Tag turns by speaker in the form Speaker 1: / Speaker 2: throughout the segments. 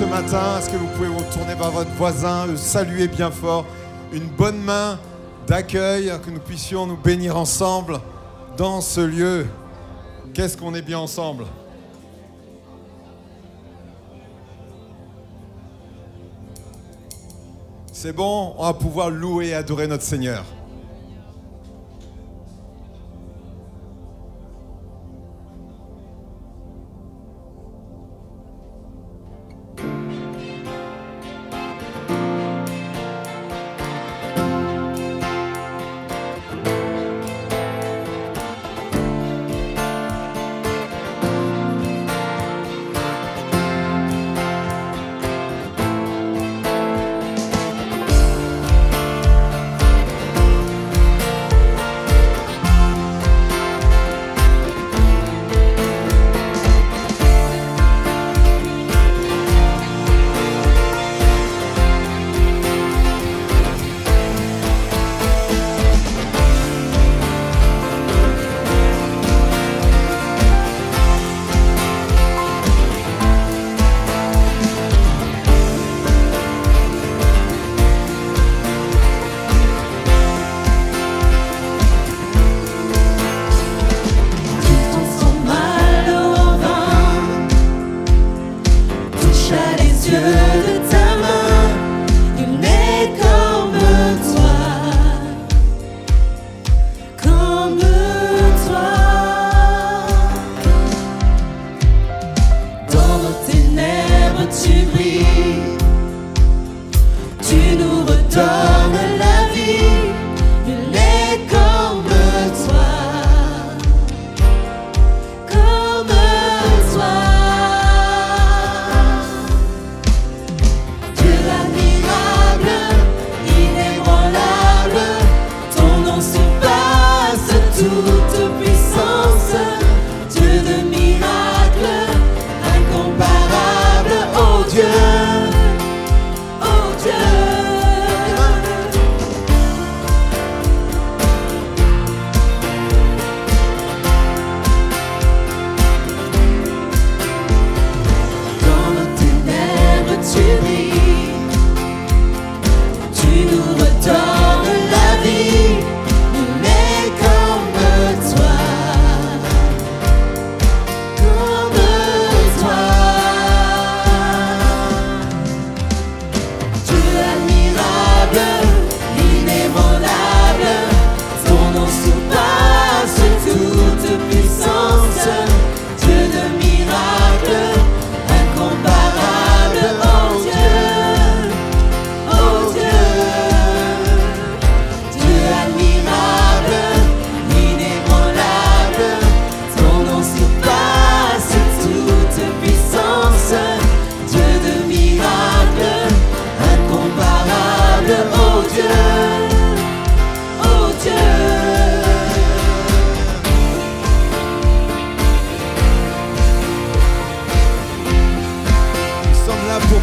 Speaker 1: ce matin? Est-ce que vous pouvez vous tourner vers votre voisin, le saluer bien fort? Une bonne main d'accueil, que nous puissions nous bénir ensemble dans ce lieu. Qu'est-ce qu'on est bien ensemble? C'est bon, on va pouvoir louer et adorer notre Seigneur.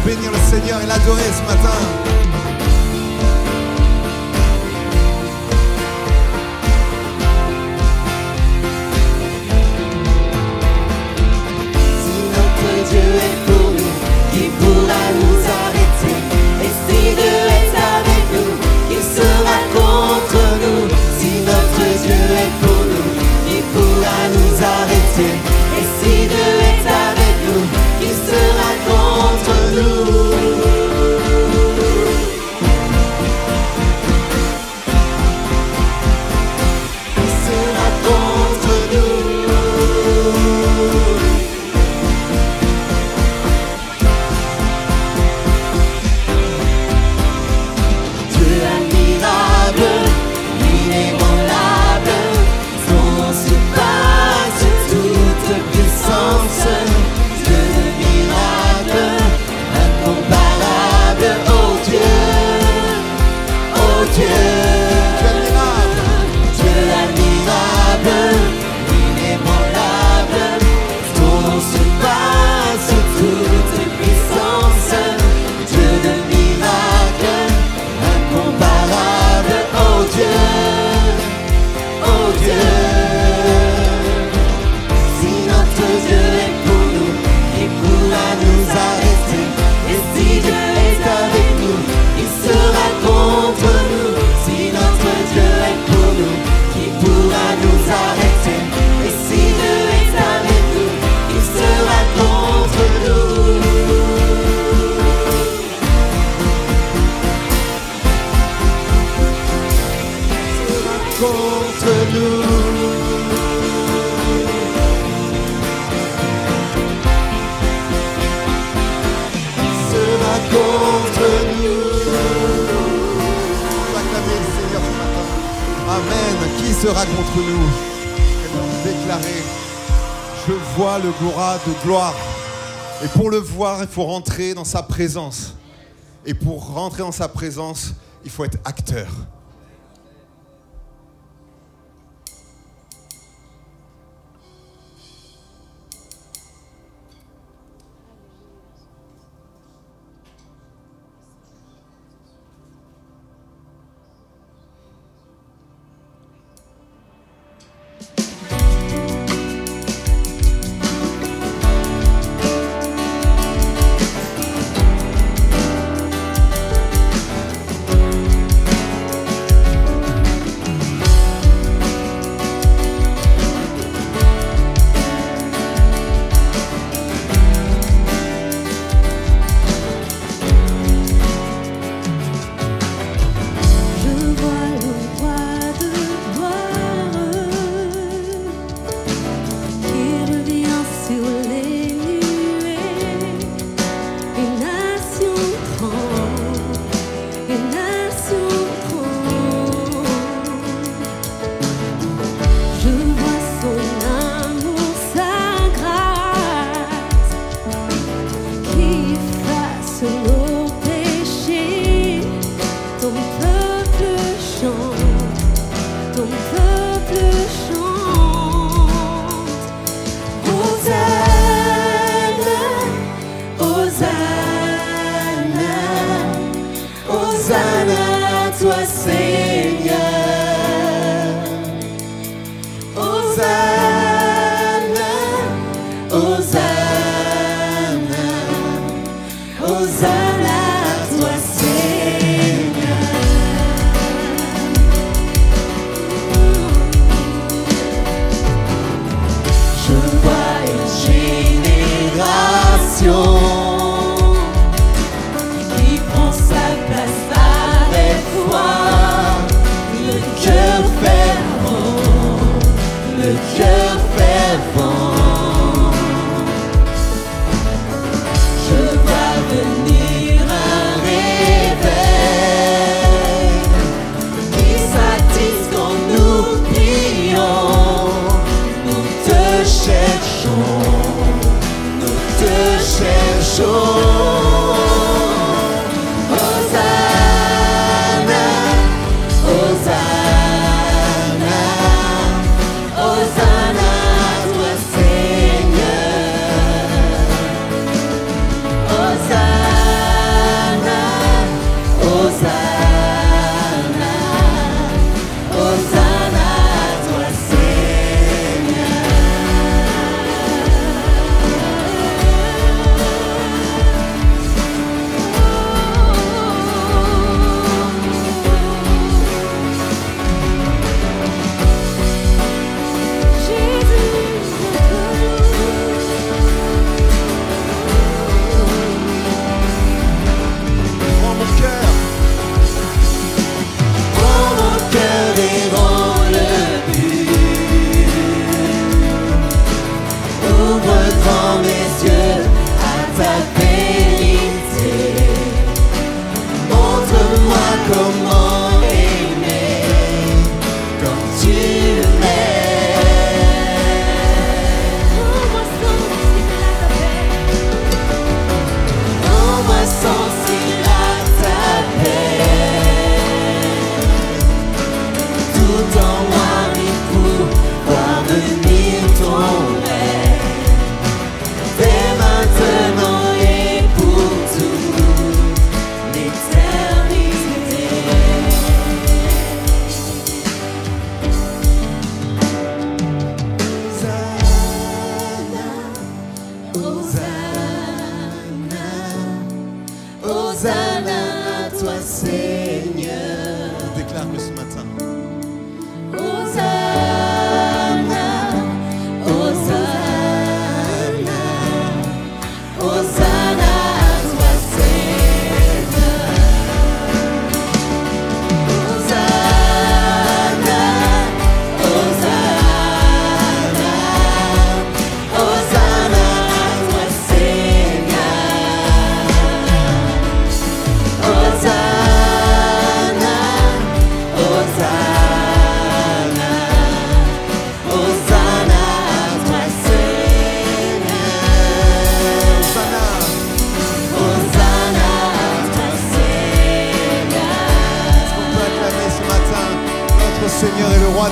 Speaker 1: Bénir le Seigneur et l'adorer ce matin.
Speaker 2: Si notre Dieu est pour nous, qui pourra nous arrêter? Et si Dieu est avec nous, qui sera contre nous? Si notre Dieu est pour nous, qui pourra nous arrêter? Et si Dieu est avec nous, qui sera contre nous? Toute
Speaker 1: sera contre nous? Et nous déclarer, je vois le gloire de gloire. Et pour le voir, il faut rentrer dans sa présence. Et pour rentrer dans sa présence, il faut être acteur.
Speaker 2: Hosanna, Hosanna, toi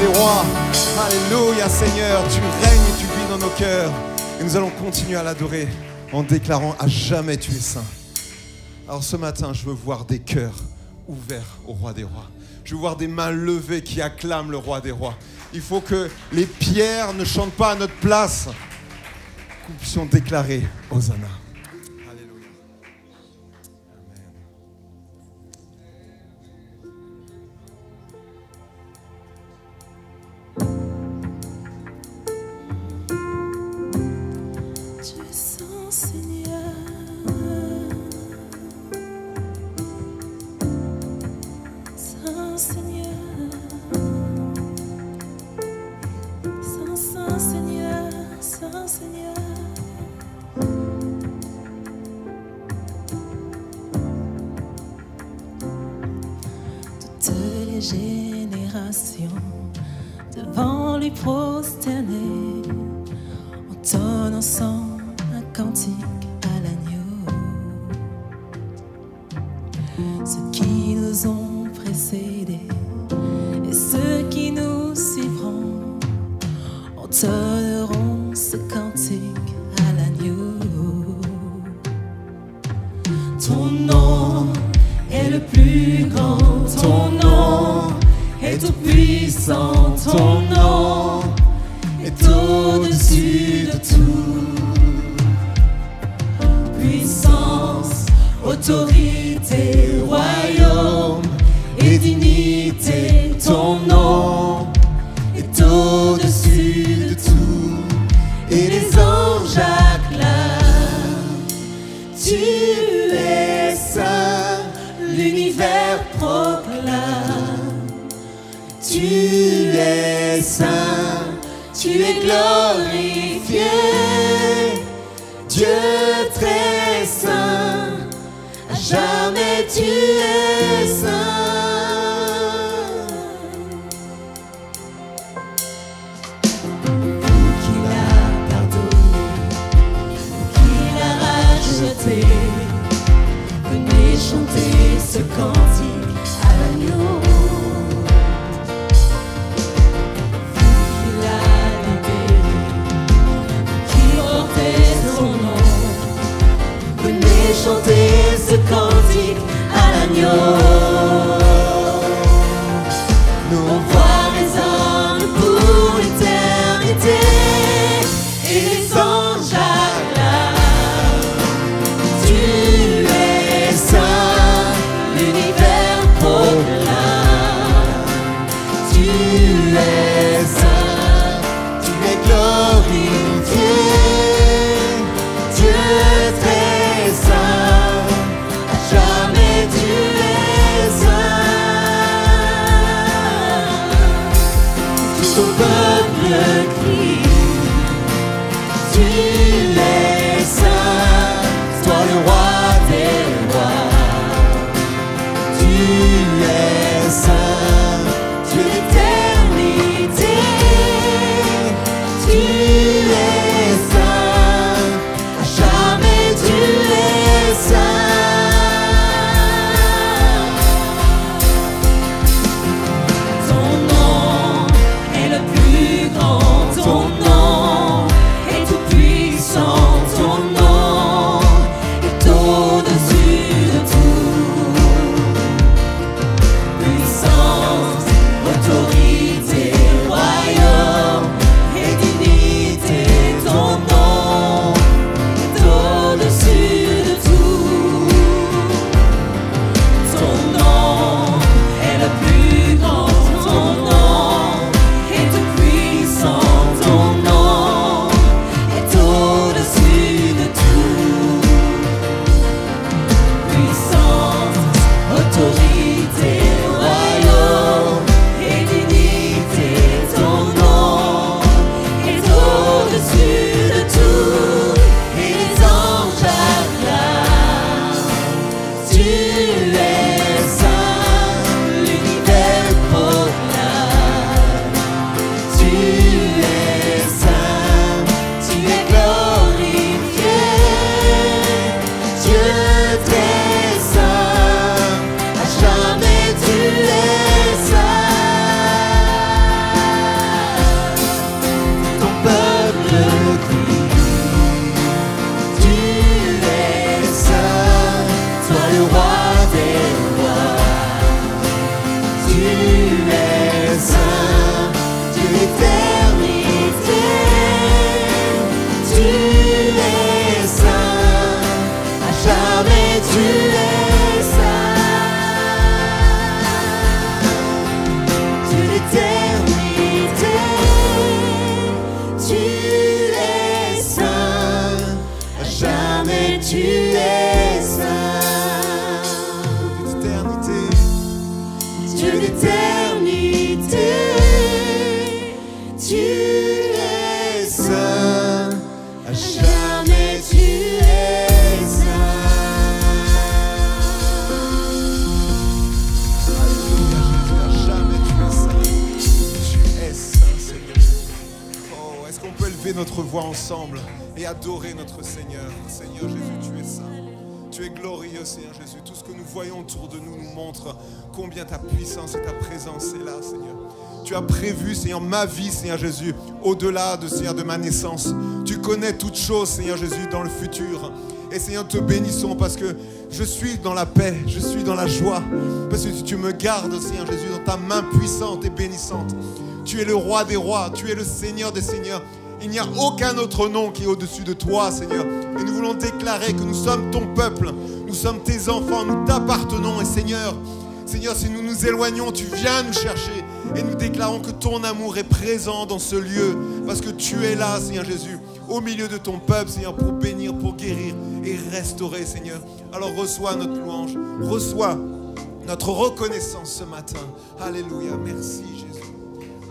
Speaker 1: des rois. Alléluia Seigneur, tu règnes et tu vis dans nos cœurs. Et nous allons continuer à l'adorer en déclarant à jamais tu es saint. Alors ce matin, je veux voir des cœurs ouverts au roi des rois. Je veux voir des mains levées qui acclament le roi des rois. Il faut que les pierres ne chantent pas à notre place. Que nous puissions déclarer Hosanna. Alléluia.
Speaker 2: Tu es saint, Seigneur. Saint Seigneur. Saint Seigneur. Saint Seigneur. Toutes les générations devant lui prosterner entonnent ensemble un cantique à l'agneau. Ceux qui nous ont précédés et ceux qui nous suivront entonneront ce cantique à l'agneau. Ton nom est le plus grand, ton nom est tout puissant, ton nom est au-dessus de tout. Puissance, autorité, royaume et dignité, ton nom est au-dessus de tout. Et les anges acclament, tu es saint, l'univers proclame. Tu es saint, tu es glorifié, Dieu très saint, à jamais tu es saint. Vous qui l'a pardonné, vous qui l'a racheté, venez chanter ce cantique à l'agneau. Chanter ce cantique à l'agneau. Nos voix résonnent pour l'éternité et les anges acclament. Tu es saint, l'univers proclame. Tu es saint, tu es glorifié, Dieu très saint, à jamais tu es saint. Tout ton peuple crie, tu es saint, toi le roi des rois. Tu es saint, Dieu d'éternité, tu es saint, à jamais tu es saint. Ton nom est le plus grand, ton nom est tout puissant, ton nom est au-dessus de tout. Puissance, autorité, royaume et dignité, ton nom est au-dessus de tout. Ton nom est le plus grand, ton nom est tout puissant, ton nom est au-dessus de tout. Puissance, autorité, royaume et dignité, ton nom est au-dessus de tout. Et les anges acclament, tu es saint, l'univers proclame. Tu es saint, tu es glorifié, Dieu très saint, à jamais tu es saint.
Speaker 1: À jamais
Speaker 2: tu es saint.
Speaker 1: Alléluia, Jésus, à jamais tu es saint. Tu es saint, Seigneur. Oh, est-ce qu'on peut élever notre voix ensemble et adorer notre Seigneur? Seigneur Jésus, tu es saint. Tu es glorieux, Seigneur Jésus. Tout ce que nous voyons autour de nous nous montre combien ta puissance et ta présence est là, Seigneur. Tu as prévu, Seigneur, ma vie, Seigneur Jésus, au-delà de, Seigneur, de ma naissance. Tu connais toutes choses, Seigneur Jésus, dans le futur. Et Seigneur, te bénissons parce que je suis dans la paix, je suis dans la joie. Parce que tu me gardes, Seigneur Jésus, dans ta main puissante et bénissante. Tu es le roi des rois, tu es le Seigneur des seigneurs. Il n'y a aucun autre nom qui est au-dessus de toi, Seigneur. Et nous voulons déclarer que nous sommes ton peuple, nous sommes tes enfants, nous t'appartenons. Et Seigneur, si nous nous éloignons, tu viens nous chercher. Et nous déclarons que ton amour est présent dans ce lieu. Parce que tu es là, Seigneur Jésus, au milieu de ton peuple, Seigneur, pour bénir, pour guérir et restaurer, Seigneur. Alors reçois notre louange, reçois notre reconnaissance ce matin. Alléluia, merci Jésus.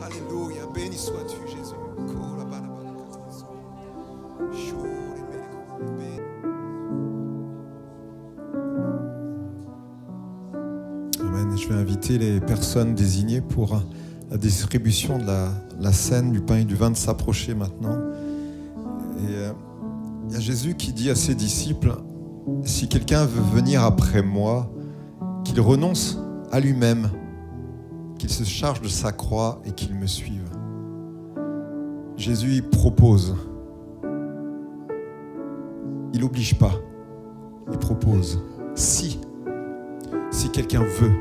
Speaker 1: Alléluia, béni sois-tu Jésus. Amen. Je vais inviter les personnes désignées pour la distribution de la scène du pain et du vin de s'approcher maintenant. Et il y a Jésus qui dit à ses disciples, si quelqu'un veut venir après moi, qu'il renonce à lui-même, qu'il se charge de sa croix et qu'il me suive. Jésus il propose. Il n'oblige pas. Il propose. Si quelqu'un veut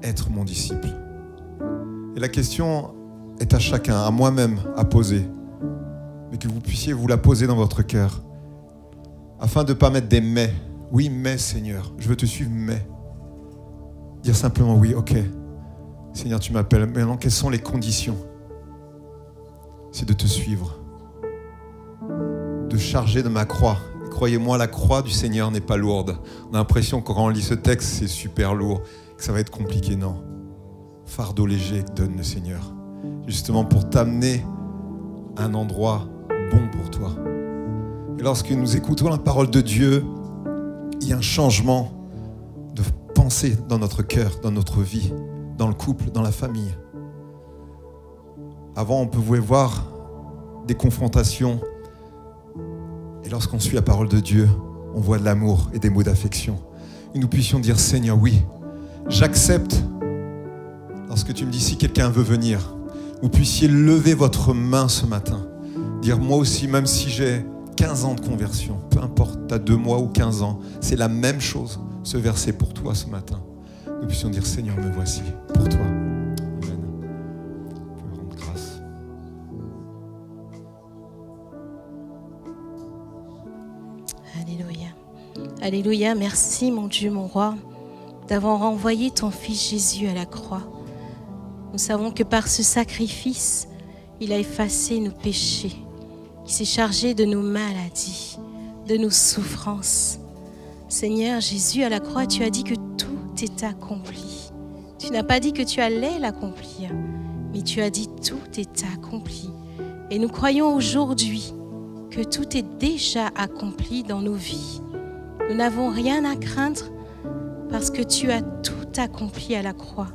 Speaker 1: être mon disciple. Et la question est à chacun, à moi-même, à poser. Mais que vous puissiez vous la poser dans votre cœur. Afin de ne pas mettre des mais. Oui, mais Seigneur, je veux te suivre, mais. Dire simplement oui, ok. Seigneur, tu m'appelles. Maintenant, quelles sont les conditions? C'est de te suivre. De charger de ma croix. Croyez-moi, la croix du Seigneur n'est pas lourde. On a l'impression que quand on lit ce texte, c'est super lourd, que ça va être compliqué. Non. Fardeau léger que donne le Seigneur. Justement pour t'amener à un endroit bon pour toi. Et lorsque nous écoutons la parole de Dieu, il y a un changement de pensée dans notre cœur, dans notre vie, dans le couple, dans la famille. Avant, on pouvait voir des confrontations. Et lorsqu'on suit la parole de Dieu, on voit de l'amour et des mots d'affection. Et nous puissions dire, Seigneur, oui, j'accepte. Lorsque tu me dis, si quelqu'un veut venir, vous puissiez lever votre main ce matin. Dire, moi aussi, même si j'ai 15 ans de conversion, peu importe, tu as 2 mois ou 15 ans, c'est la même chose, ce verset pour toi ce matin. Nous puissions dire, Seigneur, me voici pour toi. Amen. Vous pouvez rendre grâce.
Speaker 3: Alléluia. Alléluia. Merci, mon Dieu, mon roi, d'avoir renvoyé ton Fils Jésus à la croix. Nous savons que par ce sacrifice, il a effacé nos péchés. Il s'est chargé de nos maladies, de nos souffrances. Seigneur Jésus, à la croix, tu as dit que tout est accompli. Tu n'as pas dit que tu allais l'accomplir, mais tu as dit tout est accompli. Et nous croyons aujourd'hui que tout est déjà accompli dans nos vies. Nous n'avons rien à craindre parce que tu as tout accompli à la croix.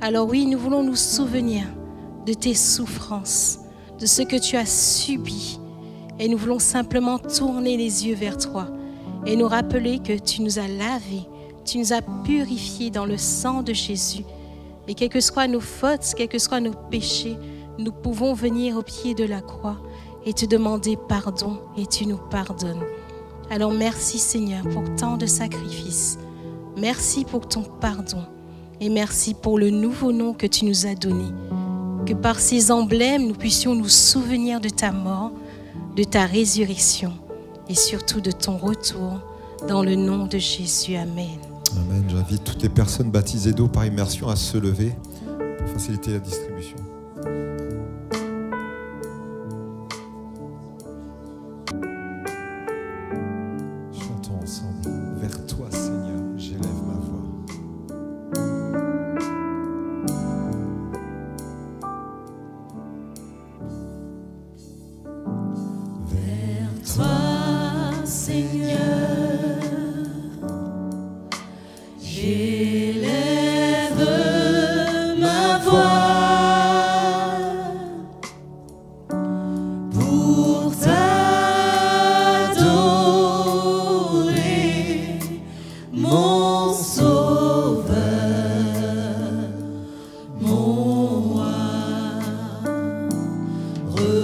Speaker 3: Alors oui, nous voulons nous souvenir de tes souffrances, de ce que tu as subi. Et nous voulons simplement tourner les yeux vers toi et nous rappeler que tu nous as lavés, tu nous as purifiés dans le sang de Jésus. Et quelles que soient nos fautes, quels que soient nos péchés, nous pouvons venir au pied de la croix et te demander pardon et tu nous pardonnes. Alors merci Seigneur pour tant de sacrifices. Merci pour ton pardon et merci pour le nouveau nom que tu nous as donné. Que par ces emblèmes, nous puissions nous souvenir de ta mort, de ta résurrection et surtout de ton retour dans le nom de Jésus. Amen.
Speaker 1: Amen. J'invite toutes les personnes baptisées d'eau par immersion à se lever pour faciliter la distribution. Chantons ensemble. Vers toi, Seigneur, j'élève ma voix.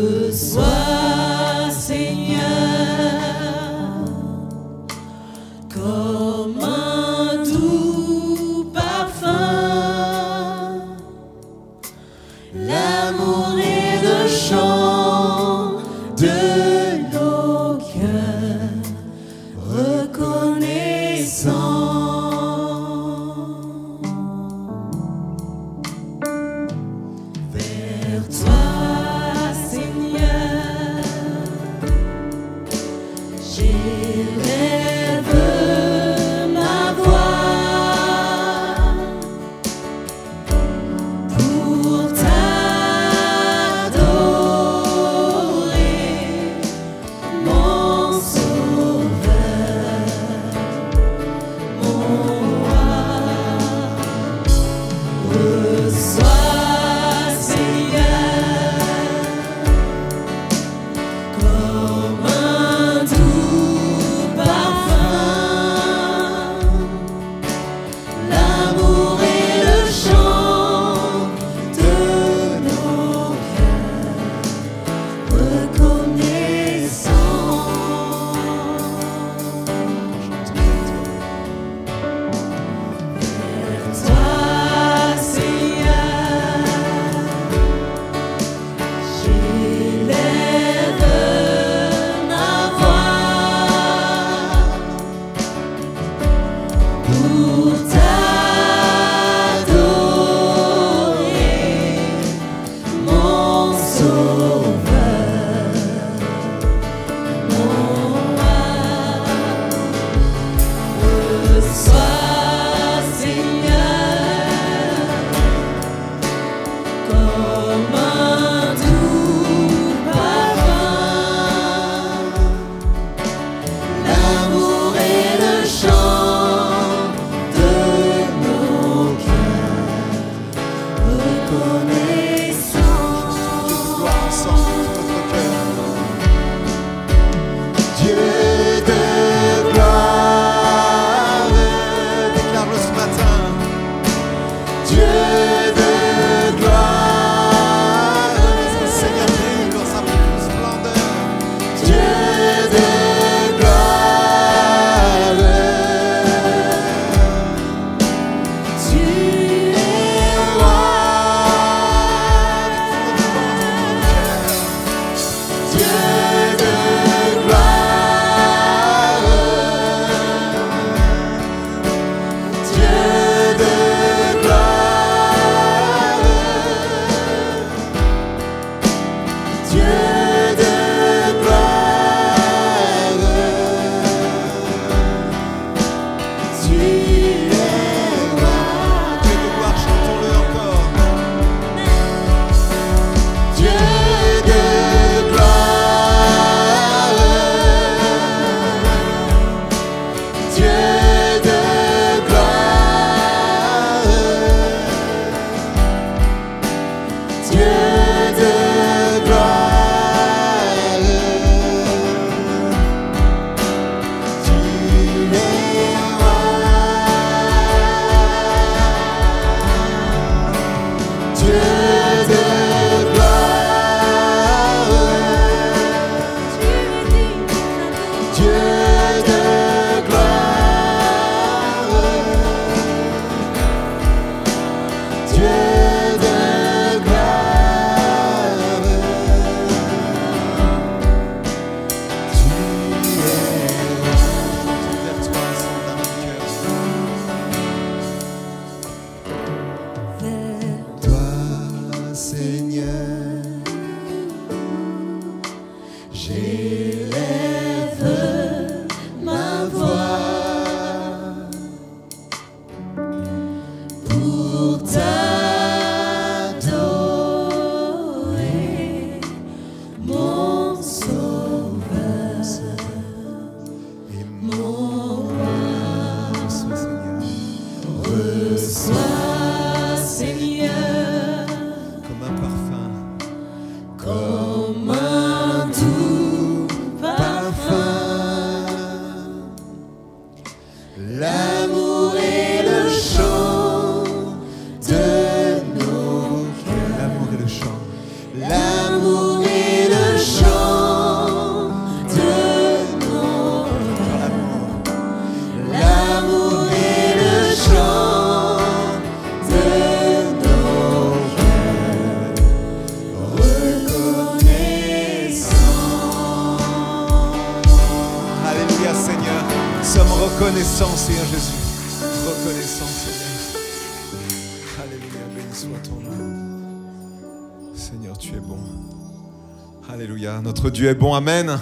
Speaker 2: Reçois, Seigneur, comme un doux parfum, l'amour est le chant de nos cœurs reconnaissants. Vers toi, Seigneur, j'élève ma voix pour t'adorer, mon Sauveur, mon Roi. Reçois, Seigneur, comme un doux parfum, l'amour est le chant de nos cœurs reconnaissants. Vers toi, Seigneur, j'élève ma voix pour t'adorer, mon Sauveur, mon Roi. Reçois, Seigneur, comme un doux parfum, l'amour est le chant de nos cœurs reconnaissants.
Speaker 1: Gloire ensemble, tout notre cœur. Dieu de gloire, déclare-le ce matin. Dieu de gloire, laisse le Seigneur brille dans sa plus splendeur. Dieu de gloire, tu es roi. Dieu de gloire, Dieu de gloire, Dieu de gloire, tu es roi. Dieu de gloire, chantons-le encore. Dieu de gloire, Dieu de gloire, Dieu de gloire, tu es roi. Dieu de gloire, Dieu de gloire, Dieu de gloire, tu es roi. Vers toi, ensemble, dans notre cœur.
Speaker 2: Vers
Speaker 1: Toi, Seigneur,
Speaker 2: j'élève ma voix pour t'adorer, mon Sauveur,
Speaker 1: et
Speaker 2: mon Roi.
Speaker 1: reçois, Seigneur,
Speaker 2: Reçois, Seigneur,
Speaker 1: comme un parfum,
Speaker 2: comme un doux
Speaker 1: Reconnaissant, Seigneur Jésus. Reconnaissant, Seigneur. Alléluia, béni soit ton nom. Seigneur, tu es bon. Alléluia, notre Dieu est bon, amen.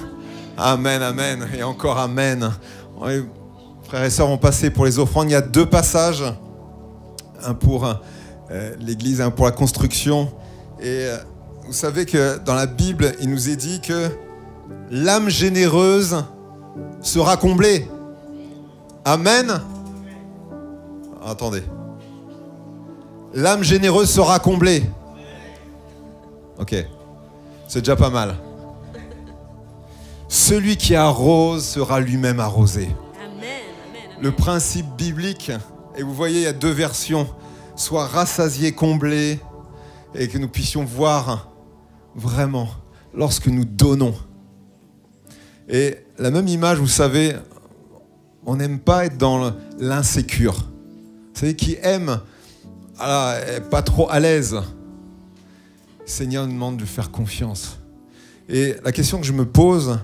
Speaker 1: Amen, amen, et encore amen. Frères et sœurs ont passé pour les offrandes, il y a 2 passages, un pour l'église, un pour la construction. Et vous savez que dans la Bible, il nous est dit que l'âme généreuse sera comblée. Amen. Attendez. L'âme généreuse sera comblée. Ok, c'est déjà pas mal. Celui qui arrose sera lui-même arrosé. Amen. Le principe biblique, et vous voyez, il y a 2 versions, soit rassasié, comblé, et que nous puissions voir vraiment lorsque nous donnons. Et la même image, vous savez, on n'aime pas être dans l'insécure. Vous savez, qui aime, pas trop à l'aise. Le Seigneur nous demande de faire confiance. Et la question que je me pose,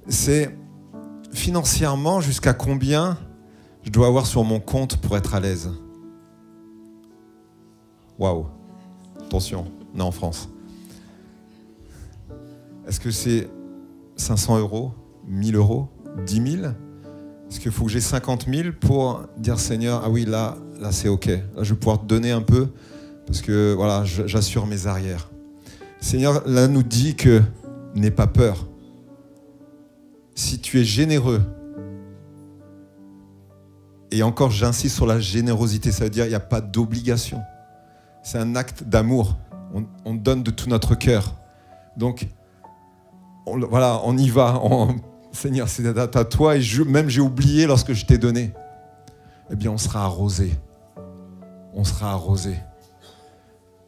Speaker 1: c'est financièrement, jusqu'à combien je dois avoir sur mon compte pour être à l'aise? Waouh! Attention, on est en France. Est-ce que c'est 500 €, 1000 €, 10 000? Est-ce qu'il faut que j'ai 50 000 pour dire Seigneur, ah oui, là c'est ok. Là, je vais pouvoir te donner un peu parce que voilà, j'assure mes arrières. Seigneur, là, nous dit que n'aie pas peur. Si tu es généreux, et encore j'insiste sur la générosité, ça veut dire qu'il n'y a pas d'obligation. C'est un acte d'amour. On donne de tout notre cœur. Donc, on y va. Seigneur, c'est à toi, et même j'ai oublié lorsque je t'ai donné. Eh bien, on sera arrosé. On sera arrosé.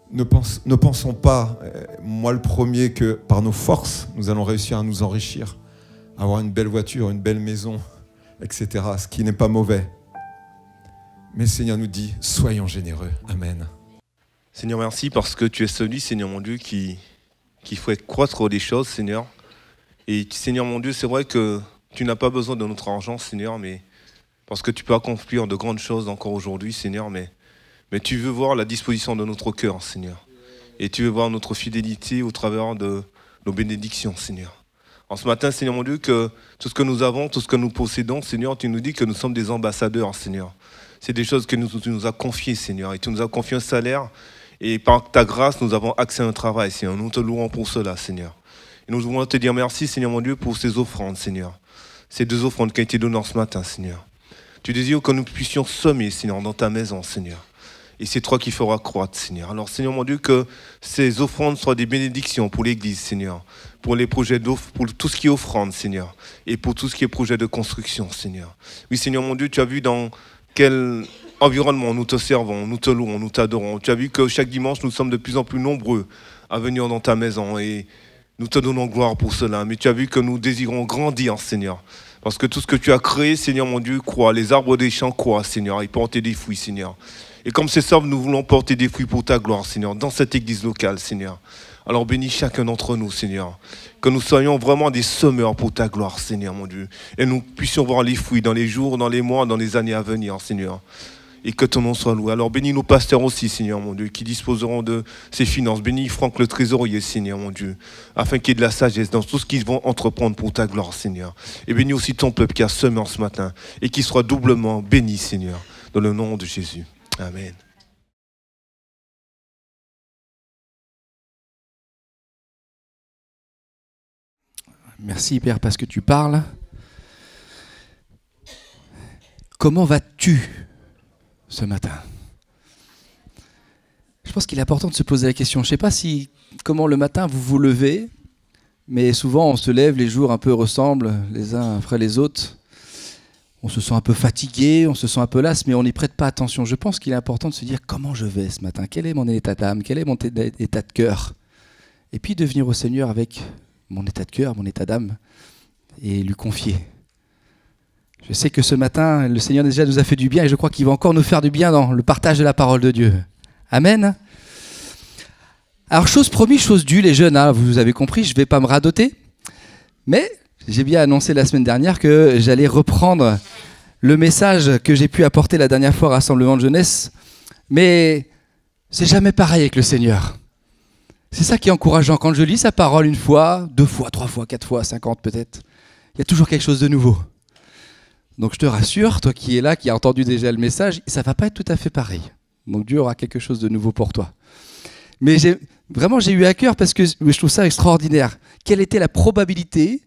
Speaker 1: Ne pensons pas, moi le premier, que par nos forces, nous allons réussir à nous enrichir, avoir une belle voiture, une belle maison, etc. Ce qui n'est pas mauvais. Mais le Seigneur nous dit, soyons généreux. Amen.
Speaker 4: Seigneur, merci parce que tu es celui, Seigneur mon Dieu, qui fait croître les choses, Seigneur. Et Seigneur mon Dieu, c'est vrai que tu n'as pas besoin de notre argent, Seigneur, mais parce que tu peux accomplir de grandes choses encore aujourd'hui, Seigneur, mais tu veux voir la disposition de notre cœur, Seigneur. Et tu veux voir notre fidélité au travers de nos bénédictions, Seigneur. En ce matin, Seigneur mon Dieu, que tout ce que nous avons, tout ce que nous possédons, Seigneur, tu nous dis que nous sommes des ambassadeurs, Seigneur. C'est des choses que tu nous as confiées, Seigneur. Et tu nous as confié un salaire. Et par ta grâce, nous avons accès à un travail, Seigneur. Nous te louons pour cela, Seigneur. Et nous voulons te dire merci, Seigneur mon Dieu, pour ces offrandes, Seigneur. Ces 2 offrandes qui ont été données ce matin, Seigneur. Tu désires que nous puissions semer, Seigneur, dans ta maison, Seigneur. Et c'est toi qui feras croître, Seigneur. Alors, Seigneur mon Dieu, que ces offrandes soient des bénédictions pour l'Église, Seigneur. Pour les projets d'offres, pour tout ce qui est offrande, Seigneur. Et pour tout ce qui est projet de construction, Seigneur. Oui, Seigneur mon Dieu, tu as vu dans quel environnement nous te servons, nous te louons, nous t'adorons. Tu as vu que chaque dimanche, nous sommes de plus en plus nombreux à venir dans ta maison. Et nous te donnons gloire pour cela. Mais tu as vu que nous désirons grandir, Seigneur. Parce que tout ce que tu as créé, Seigneur mon Dieu, croît. Les arbres des champs croient, Seigneur. Ils portent des fruits, Seigneur. Et comme c'est ça, nous voulons porter des fruits pour ta gloire, Seigneur, dans cette église locale, Seigneur. Alors bénis chacun d'entre nous, Seigneur. Que nous soyons vraiment des semeurs pour ta gloire, Seigneur, mon Dieu. Et nous puissions voir les fruits dans les jours, dans les mois, dans les années à venir, Seigneur. Et que ton nom soit loué. Alors bénis nos pasteurs aussi, Seigneur, mon Dieu, qui disposeront de ces finances. Bénis Franck le trésorier, Seigneur, mon Dieu, afin qu'il y ait de la sagesse dans tout ce qu'ils vont entreprendre pour ta gloire, Seigneur. Et bénis aussi ton peuple qui a semé ce matin et qui soit doublement béni, Seigneur, dans le nom de Jésus. Amen.
Speaker 5: Merci Père parce que tu parles. Comment vas-tu ce matin? Je pense qu'il est important de se poser la question. Je ne sais pas comment le matin vous vous levez, mais souvent on se lève, les jours un peu ressemblent les uns après les autres. On se sent un peu fatigué, on se sent un peu las, mais on n'y prête pas attention. Je pense qu'il est important de se dire comment je vais ce matin, quel est mon état d'âme, quel est mon état de cœur. Et puis de venir au Seigneur avec mon état de cœur, mon état d'âme, et lui confier. Je sais que ce matin, le Seigneur déjà nous a fait du bien, et je crois qu'il va encore nous faire du bien dans le partage de la parole de Dieu. Amen. Alors, chose promise, chose due, les jeunes, hein, vous avez compris, je ne vais pas me radoter, mais j'ai bien annoncé la semaine dernière que j'allais reprendre le message que j'ai pu apporter la dernière fois au Rassemblement de jeunesse, mais c'est jamais pareil avec le Seigneur. C'est ça qui est encourageant. Quand je lis sa parole une fois, 2 fois, 3 fois, 4 fois, 50 peut-être, il y a toujours quelque chose de nouveau. Donc je te rassure, toi qui es là, qui as entendu déjà le message, ça ne va pas être tout à fait pareil. Donc Dieu aura quelque chose de nouveau pour toi. Mais j'ai eu à cœur parce que je trouve ça extraordinaire. Quelle était la probabilité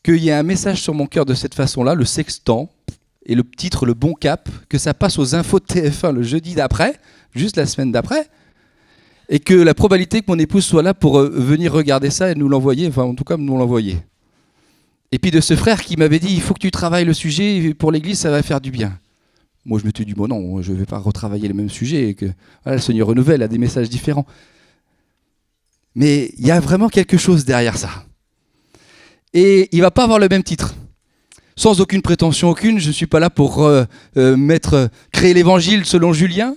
Speaker 5: qu'il y ait un message sur mon cœur de cette façon-là, le sextant, et le titre, le bon cap, que ça passe aux infos de TF1 le jeudi d'après, juste la semaine d'après, et que la probabilité que mon épouse soit là pour venir regarder ça et nous l'envoyer, enfin en tout cas nous l'envoyer. Et puis de ce frère qui m'avait dit, il faut que tu travailles le sujet, pour l'église ça va faire du bien. Moi je me suis dit, bon non, je ne vais pas retravailler le même sujet, et que voilà, le Seigneur renouvelle, a des messages différents. Mais il y a vraiment quelque chose derrière ça. Et il ne va pas avoir le même titre. Sans aucune prétention aucune, je ne suis pas là pour créer l'évangile selon Julien,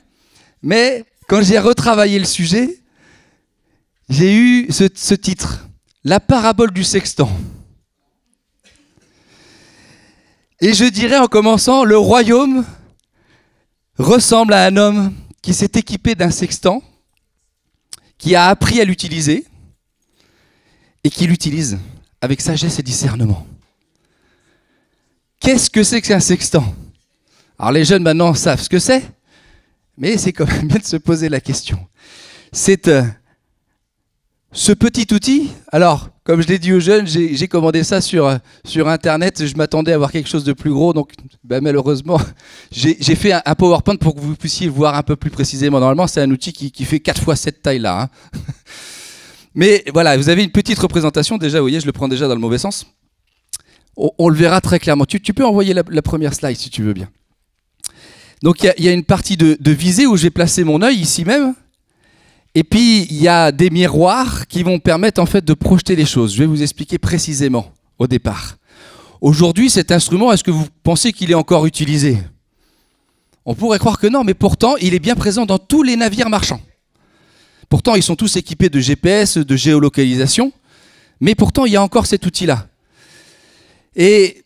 Speaker 5: mais quand j'ai retravaillé le sujet, j'ai eu ce titre, la parabole du sextant. Et je dirais en commençant, le royaume ressemble à un homme qui s'est équipé d'un sextant, qui a appris à l'utiliser et qui l'utilise avec sagesse et discernement. Qu'est-ce que c'est qu'un sextant? Alors les jeunes maintenant savent ce que c'est, mais c'est quand même bien de se poser la question. C'est ce petit outil. Alors, comme je l'ai dit aux jeunes, j'ai commandé ça sur Internet. Je m'attendais à avoir quelque chose de plus gros, donc malheureusement, j'ai fait un PowerPoint pour que vous puissiez le voir un peu plus précisément. Normalement, c'est un outil qui fait 4 fois cette taille-là. Hein. Mais voilà, vous avez une petite représentation. Déjà, vous voyez, je le prends déjà dans le mauvais sens. On le verra très clairement. Tu peux envoyer la première slide si tu veux bien. Donc il y a une partie de visée où j'ai placé mon œil ici même. Et puis il y a des miroirs qui vont permettre en fait de projeter les choses. Je vais vous expliquer précisément au départ. Aujourd'hui, cet instrument, est-ce que vous pensez qu'il est encore utilisé? On pourrait croire que non, mais pourtant il est bien présent dans tous les navires marchands. Pourtant ils sont tous équipés de GPS, de géolocalisation. Mais pourtant il y a encore cet outil-là. Et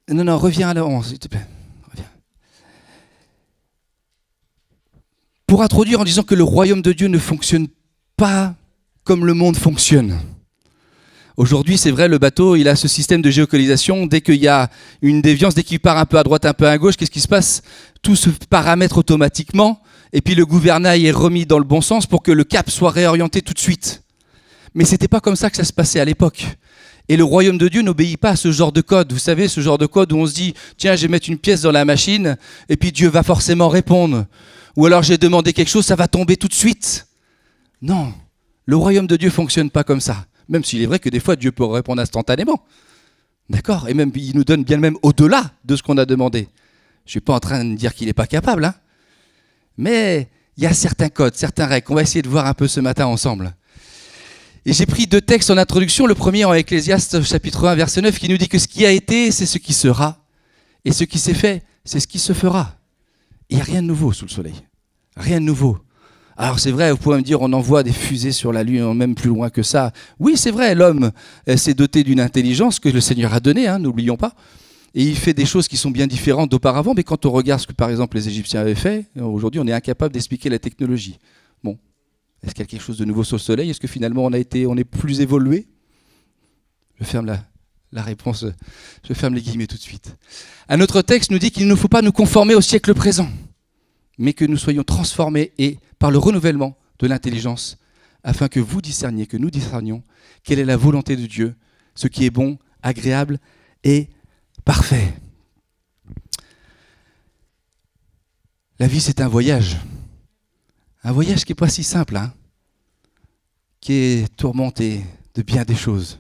Speaker 5: non, reviens à l'avant, s'il te plaît. Reviens. Pour introduire en disant que le royaume de Dieu ne fonctionne pas comme le monde fonctionne. Aujourd'hui, c'est vrai, le bateau, il a ce système de géolocalisation. Dès qu'il y a une déviance, dès qu'il part un peu à droite, un peu à gauche, qu'est-ce qui se passe? Tout se paramètre automatiquement. Et puis le gouvernail est remis dans le bon sens pour que le cap soit réorienté tout de suite. Mais ce n'était pas comme ça que ça se passait à l'époque. Et le royaume de Dieu n'obéit pas à ce genre de code. Vous savez, ce genre de code où on se dit « Tiens, je vais mettre une pièce dans la machine et puis Dieu va forcément répondre. » Ou alors j'ai demandé quelque chose, ça va tomber tout de suite. Non, le royaume de Dieu ne fonctionne pas comme ça. Même s'il est vrai que des fois, Dieu peut répondre instantanément. D'accord? Et même, il nous donne bien même au-delà de ce qu'on a demandé. Je ne suis pas en train de dire qu'il n'est pas capable. Hein. Mais il y a certains codes, certains règles qu'on va essayer de voir un peu ce matin ensemble. Et j'ai pris 2 textes en introduction, le premier en Ecclésiaste chapitre 1 verset 9 qui nous dit que ce qui a été, c'est ce qui sera, et ce qui s'est fait, c'est ce qui se fera. Il n'y a rien de nouveau sous le soleil, rien de nouveau. Alors c'est vrai, vous pouvez me dire, on envoie des fusées sur la Lune, même plus loin que ça. Oui, c'est vrai, l'homme s'est doté d'une intelligence que le Seigneur a donnée, hein, n'oublions pas, et il fait des choses qui sont bien différentes d'auparavant, mais quand on regarde ce que par exemple les Égyptiens avaient fait, aujourd'hui on est incapable d'expliquer la technologie. Bon. Est-ce qu'il y a quelque chose de nouveau sur le soleil? Est-ce que finalement on est plus évolué? Je ferme la réponse, je ferme les guillemets tout de suite. Un autre texte nous dit qu'il ne faut pas nous conformer au siècle présent, mais que nous soyons transformés et par le renouvellement de l'intelligence, afin que vous discerniez, que nous discernions quelle est la volonté de Dieu, ce qui est bon, agréable et parfait. La vie, c'est un voyage. Un voyage qui n'est pas si simple, hein, qui est tourmenté de bien des choses.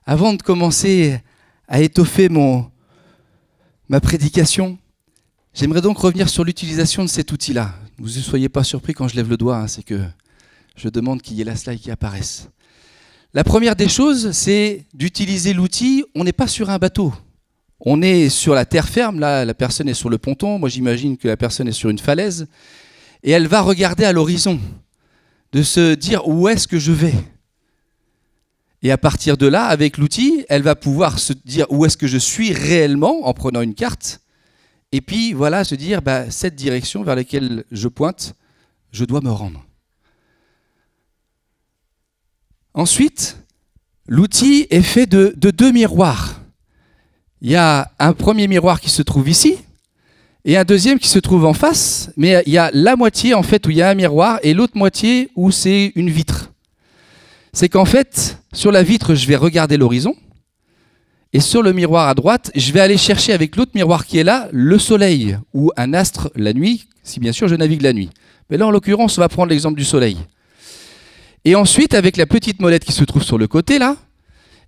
Speaker 5: Avant de commencer à étoffer ma prédication, j'aimerais donc revenir sur l'utilisation de cet outil-là. Ne vous soyez pas surpris quand je lève le doigt, hein, c'est que je demande qu'il y ait la slide qui apparaisse. La première des choses, c'est d'utiliser l'outil. On n'est pas sur un bateau. On est sur la terre ferme, là la personne est sur le ponton, moi j'imagine que la personne est sur une falaise. Et elle va regarder à l'horizon, de se dire où est-ce que je vais. Et à partir de là, avec l'outil, elle va pouvoir se dire où est-ce que je suis réellement en prenant une carte, Et puis voilà, se dire, cette direction vers laquelle je pointe, je dois me rendre. Ensuite, l'outil est fait de 2 miroirs. Il y a un premier miroir qui se trouve ici, et un deuxième qui se trouve en face, mais il y a la moitié en fait où il y a un miroir, et l'autre moitié où c'est une vitre. C'est qu'en fait, sur la vitre, je vais regarder l'horizon, et sur le miroir à droite, je vais aller chercher avec l'autre miroir qui est là, le soleil, ou un astre la nuit, si bien sûr je navigue la nuit. Mais là, en l'occurrence, on va prendre l'exemple du soleil. Et ensuite, avec la petite molette qui se trouve sur le côté, là,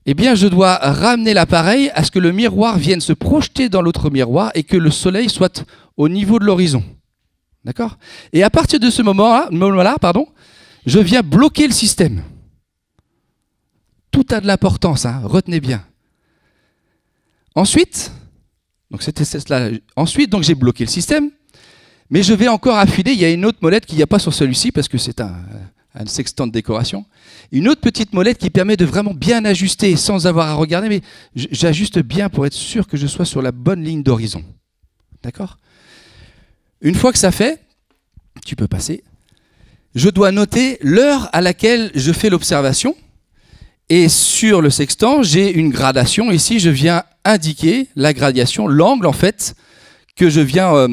Speaker 5: eh bien, je dois ramener l'appareil à ce que le miroir vienne se projeter dans l'autre miroir et que le soleil soit au niveau de l'horizon. D'accord ? Et à partir de ce moment-là, je viens bloquer le système. Tout a de l'importance, hein, retenez bien. Ensuite, donc j'ai bloqué le système, mais je vais encore affiner. Il y a une autre molette qu'il n'y a pas sur celui-ci parce que c'est un sextant de décoration. Une autre petite molette qui permet de vraiment bien ajuster sans avoir à regarder, mais j'ajuste bien pour être sûr que je sois sur la bonne ligne d'horizon. D'accord ? Une fois que ça fait, tu peux passer, je dois noter l'heure à laquelle je fais l'observation. Et sur le sextant, j'ai une gradation. Ici, je viens indiquer la gradation, l'angle en fait, que je viens,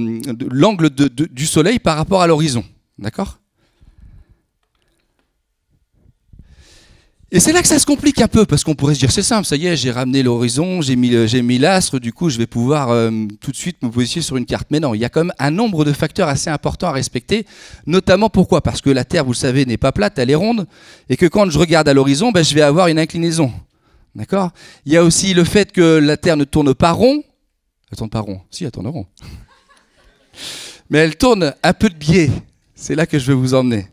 Speaker 5: l'angle du soleil par rapport à l'horizon. D'accord ? Et c'est là que ça se complique un peu, parce qu'on pourrait se dire, c'est simple, ça y est, j'ai ramené l'horizon, j'ai mis l'astre, du coup je vais pouvoir tout de suite me positionner sur une carte. Mais non, il y a quand même un nombre de facteurs assez importants à respecter, notamment pourquoi ? Parce que la Terre, vous le savez, n'est pas plate, elle est ronde, et que quand je regarde à l'horizon, je vais avoir une inclinaison. D'accord ? Il y a aussi le fait que la Terre ne tourne pas rond. Elle tourne pas rond, si, elle tourne rond. Mais elle tourne un peu de biais, c'est là que je vais vous emmener.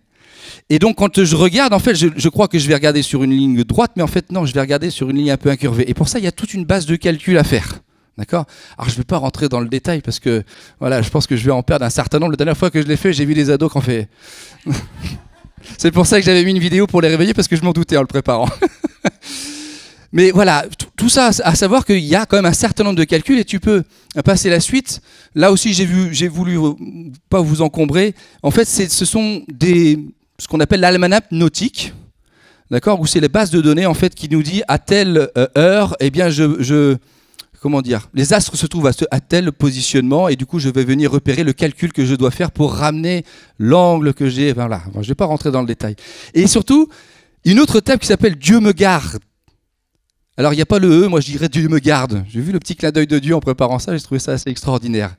Speaker 5: Et donc, quand je regarde, en fait, je crois que je vais regarder sur une ligne droite, mais en fait, non, je vais regarder sur une ligne un peu incurvée. Et pour ça, il y a toute une base de calcul à faire. D'accord ? Alors, je ne vais pas rentrer dans le détail parce que, voilà, je pense que je vais en perdre un certain nombre. La dernière fois que je l'ai fait, j'ai vu des ados qui en fait. C'est pour ça que j'avais mis une vidéo pour les réveiller parce que je m'en doutais en le préparant. Mais voilà, tout ça, à savoir qu'il y a quand même un certain nombre de calculs et tu peux passer la suite. Là aussi, j'ai voulu pas vous encombrer. En fait, ce sont ce qu'on appelle l'almanach nautique, d'accord, où c'est les bases de données en fait qui nous dit à telle heure, eh bien comment dire, les astres se trouvent à tel positionnement et du coup je vais venir repérer le calcul que je dois faire pour ramener l'angle que j'ai. Voilà, je ne vais pas rentrer dans le détail. Et surtout, une autre table qui s'appelle Dieu me garde. Alors il n'y a pas le E, moi je dirais Dieu me garde. J'ai vu le petit clin d'œil de Dieu en préparant ça, j'ai trouvé ça assez extraordinaire.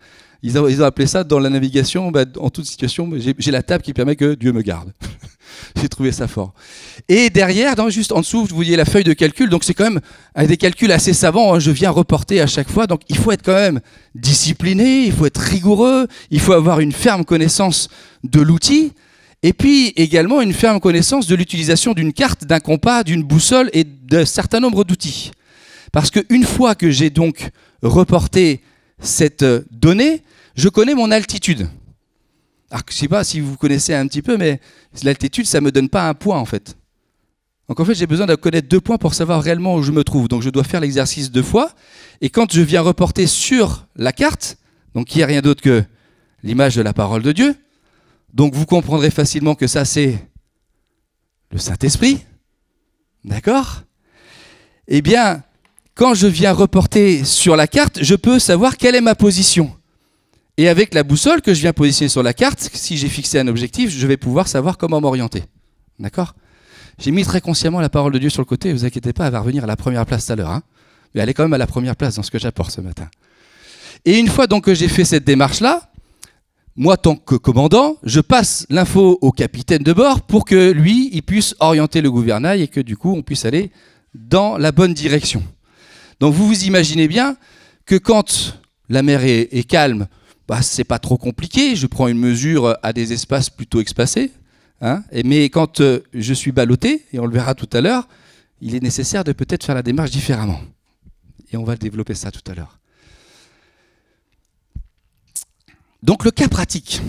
Speaker 5: Ils ont appelé ça dans la navigation, en toute situation, j'ai la table qui permet que Dieu me garde. J'ai trouvé ça fort. Et derrière, juste en dessous, vous voyez la feuille de calcul, donc c'est quand même des calculs assez savants, hein, je viens reporter à chaque fois, donc il faut être quand même discipliné, il faut être rigoureux, il faut avoir une ferme connaissance de l'outil, et puis également une ferme connaissance de l'utilisation d'une carte, d'un compas, d'une boussole et d'un certain nombre d'outils. Parce qu'une fois que j'ai donc reporté cette donnée, je connais mon altitude. Alors, je ne sais pas si vous connaissez un petit peu, mais l'altitude, ça ne me donne pas un point en fait. Donc en fait, j'ai besoin de connaître 2 points pour savoir réellement où je me trouve. Donc je dois faire l'exercice 2 fois. Et quand je viens reporter sur la carte, donc il n'y a rien d'autre que l'image de la parole de Dieu, donc vous comprendrez facilement que ça c'est le Saint-Esprit. D'accord ? Eh bien, quand je viens reporter sur la carte, je peux savoir quelle est ma position. Et avec la boussole que je viens positionner sur la carte, si j'ai fixé un objectif, je vais pouvoir savoir comment m'orienter. D'accord ? J'ai mis très consciemment la parole de Dieu sur le côté, ne vous inquiétez pas, elle va revenir à la première place tout à l'heure. Hein, mais elle est quand même à la première place dans ce que j'apporte ce matin. Et une fois donc que j'ai fait cette démarche-là, moi, tant que commandant, je passe l'info au capitaine de bord pour que lui, il puisse orienter le gouvernail et que du coup, on puisse aller dans la bonne direction. Donc vous vous imaginez bien que quand la mer est calme, c'est pas trop compliqué, je prends une mesure à des espaces plutôt espacés, hein, mais quand je suis ballotté, et on le verra tout à l'heure, il est nécessaire de peut-être faire la démarche différemment. Et on va développer ça tout à l'heure. Donc le cas pratique,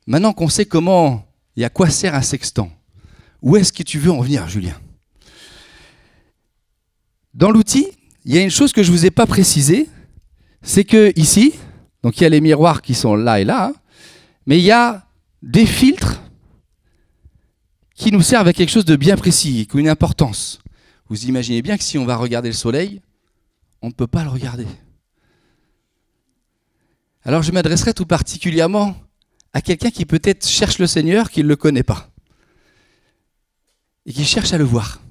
Speaker 5: maintenant qu'on sait comment et à quoi sert un sextant, où est-ce que tu veux en venir, Julien ? Dans l'outil, il y a une chose que je ne vous ai pas précisée, c'est que ici, Donc il y a les miroirs qui sont là et là, hein, mais il y a des filtres qui nous servent à quelque chose de bien précis, qui ont une importance. Vous imaginez bien que si on va regarder le soleil, on ne peut pas le regarder. Alors je m'adresserai tout particulièrement à quelqu'un qui peut-être cherche le Seigneur, qui ne le connaît pas, et qui cherche à le voir.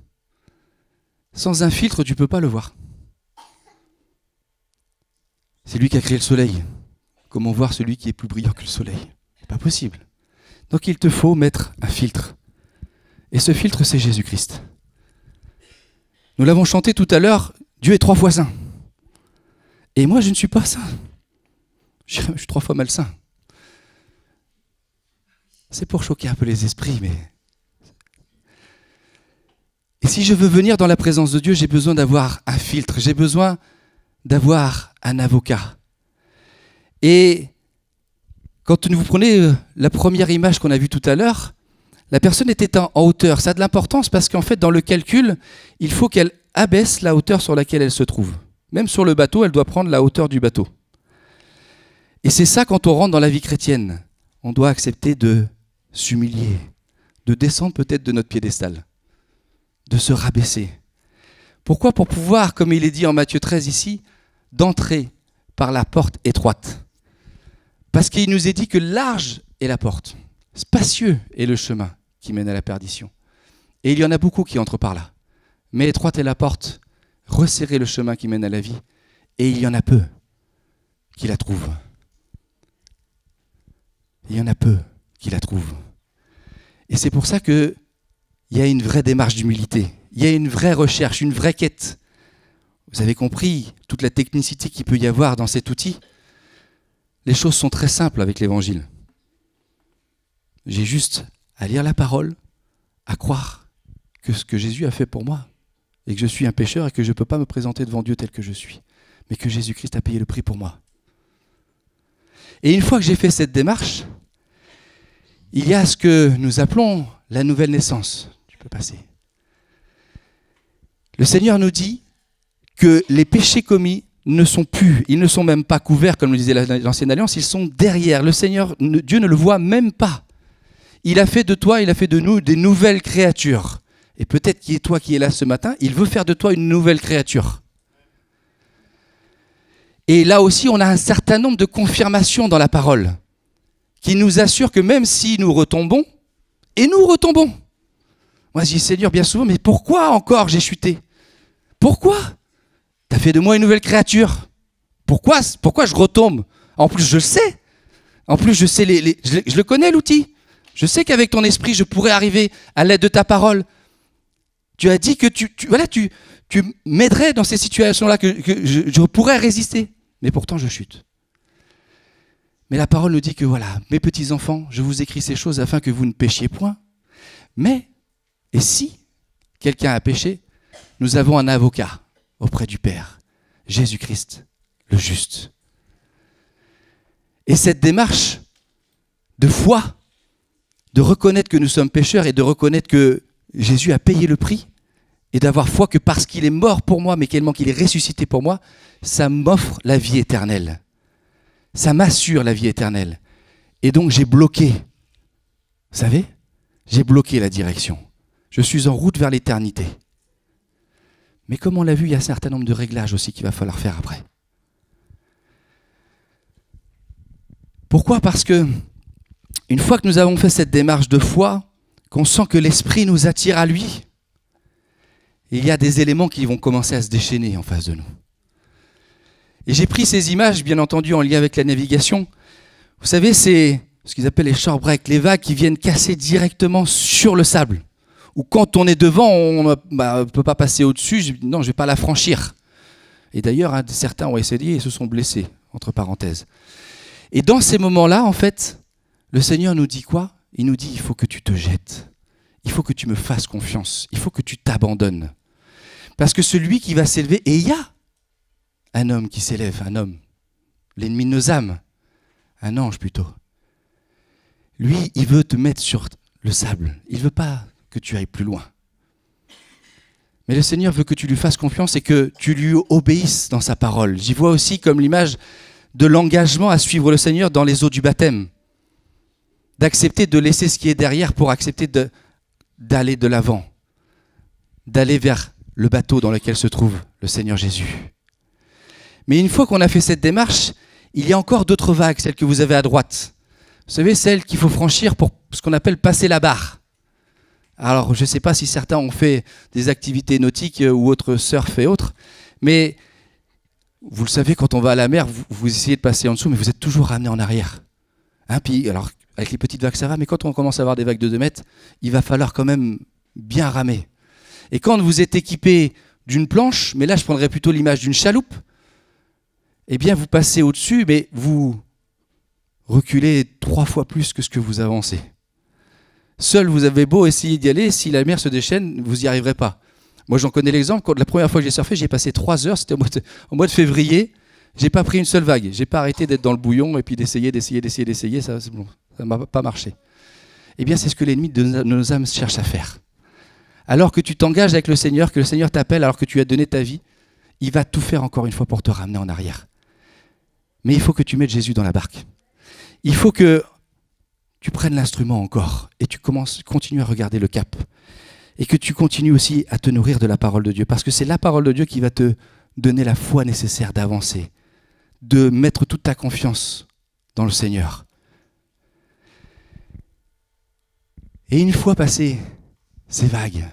Speaker 5: Sans un filtre, tu ne peux pas le voir. C'est lui qui a créé le soleil. Comment voir celui qui est plus brillant que le soleil? C'est pas possible. Donc il te faut mettre un filtre. Et ce filtre, c'est Jésus-Christ. Nous l'avons chanté tout à l'heure, Dieu est 3 fois saint. Et moi, je ne suis pas saint. Je suis 3 fois malsain. C'est pour choquer un peu les esprits, mais... Et si je veux venir dans la présence de Dieu, j'ai besoin d'avoir un filtre, j'ai besoin d'avoir un avocat. Et quand vous prenez la première image qu'on a vue tout à l'heure, la personne était en hauteur. Ça a de l'importance parce qu'en fait, dans le calcul, il faut qu'elle abaisse la hauteur sur laquelle elle se trouve. Même sur le bateau, elle doit prendre la hauteur du bateau. Et c'est ça quand on rentre dans la vie chrétienne. On doit accepter de s'humilier, de descendre peut-être de notre piédestal, de se rabaisser. Pourquoi? Pour pouvoir, comme il est dit en Matthieu 13 ici, d'entrer par la porte étroite. Parce qu'il nous est dit que large est la porte, spacieux est le chemin qui mène à la perdition. Et il y en a beaucoup qui entrent par là. Mais étroite est la porte, resserrez le chemin qui mène à la vie, et il y en a peu qui la trouvent. Il y en a peu qui la trouvent. Et c'est pour ça qu'il y a une vraie démarche d'humilité. Il y a une vraie recherche, une vraie quête. Vous avez compris toute la technicité qu'il peut y avoir dans cet outil. Les choses sont très simples avec l'Évangile. J'ai juste à lire la parole, à croire que ce que Jésus a fait pour moi, et que je suis un pécheur et que je ne peux pas me présenter devant Dieu tel que je suis, mais que Jésus-Christ a payé le prix pour moi. Et une fois que j'ai fait cette démarche, il y a ce que nous appelons la nouvelle naissance. Tu peux passer. Le Seigneur nous dit que les péchés commis ne sont plus, ils ne sont même pas couverts, comme le disait l'Ancienne Alliance, ils sont derrière. Le Seigneur, Dieu ne le voit même pas. Il a fait de toi, il a fait de nous des nouvelles créatures. Et peut-être qu'il est toi qui es là ce matin, il veut faire de toi une nouvelle créature. Et là aussi, on a un certain nombre de confirmations dans la parole qui nous assurent que même si nous retombons, et nous retombons. Moi, je dis, Seigneur, bien souvent, mais pourquoi encore j'ai chuté? Pourquoi? Tu as fait de moi une nouvelle créature. Pourquoi je retombe? En plus, je le sais. En plus, je sais je le connais, l'outil. Je sais qu'avec ton esprit, je pourrais arriver à l'aide de ta parole. Tu as dit que tu m'aiderais dans ces situations-là, que je pourrais résister. Mais pourtant, je chute. Mais la parole nous dit que voilà, mes petits enfants, je vous écris ces choses afin que vous ne péchiez point. Mais, et si quelqu'un a péché, nous avons un avocat auprès du Père, Jésus-Christ, le juste. Et cette démarche de foi, de reconnaître que nous sommes pécheurs et de reconnaître que Jésus a payé le prix, et d'avoir foi que parce qu'il est mort pour moi, mais également qu'il est ressuscité pour moi, ça m'offre la vie éternelle. Ça m'assure la vie éternelle. Et donc j'ai bloqué, vous savez, j'ai bloqué la direction. Je suis en route vers l'éternité. Mais comme on l'a vu, il y a un certain nombre de réglages aussi qu'il va falloir faire après. Pourquoi? Parce que une fois que nous avons fait cette démarche de foi, qu'on sent que l'Esprit nous attire à lui, il y a des éléments qui vont commencer à se déchaîner en face de nous. Et j'ai pris ces images, bien entendu, en lien avec la navigation. Vous savez, c'est ce qu'ils appellent les shore breaks, les vagues qui viennent casser directement sur le sable. Ou quand on est devant, on ne peut pas passer au-dessus. Non, je ne vais pas la franchir. Et d'ailleurs, certains ont essayé et se sont blessés, entre parenthèses. Et dans ces moments-là, en fait, le Seigneur nous dit quoi? Il nous dit, il faut que tu te jettes. Il faut que tu me fasses confiance. Il faut que tu t'abandonnes. Parce que celui qui va s'élever, et il y a un homme qui s'élève, un homme, l'ennemi de nos âmes, un ange plutôt. Lui, il veut te mettre sur le sable. Il ne veut pas que tu ailles plus loin. Mais le Seigneur veut que tu lui fasses confiance et que tu lui obéisses dans sa parole. J'y vois aussi comme l'image de l'engagement à suivre le Seigneur dans les eaux du baptême, d'accepter de laisser ce qui est derrière pour accepter d'aller de l'avant, d'aller vers le bateau dans lequel se trouve le Seigneur Jésus. Mais une fois qu'on a fait cette démarche, il y a encore d'autres vagues, celles que vous avez à droite. Vous savez, celles qu'il faut franchir pour ce qu'on appelle passer la barre. Alors, je ne sais pas si certains ont fait des activités nautiques ou autres, surf et autres, mais vous le savez, quand on va à la mer, vous essayez de passer en dessous, mais vous êtes toujours ramené en arrière. Hein, puis, alors, avec les petites vagues, ça va, mais quand on commence à avoir des vagues de 2 mètres, il va falloir quand même bien ramer. Et quand vous êtes équipé d'une planche, mais là, je prendrais plutôt l'image d'une chaloupe, eh bien, vous passez au-dessus, mais vous reculez 3 fois plus que ce que vous avancez. Seul, vous avez beau essayer d'y aller, si la mer se déchaîne, vous n'y arriverez pas. Moi, j'en connais l'exemple. Quand la première fois que j'ai surfé, j'ai passé 3 heures, c'était au mois de février. J'ai pas pris une seule vague. J'ai pas arrêté d'être dans le bouillon et puis d'essayer. Ça ne m'a pas marché. Eh bien, c'est ce que l'ennemi de nos âmes cherche à faire. Alors que tu t'engages avec le Seigneur, que le Seigneur t'appelle, alors que tu as donné ta vie, il va tout faire encore une fois pour te ramener en arrière. Mais il faut que tu mettes Jésus dans la barque. Il faut que tu prennes l'instrument encore et tu continues à regarder le cap. Et que tu continues aussi à te nourrir de la parole de Dieu. Parce que c'est la parole de Dieu qui va te donner la foi nécessaire d'avancer, de mettre toute ta confiance dans le Seigneur. Et une fois passées ces vagues,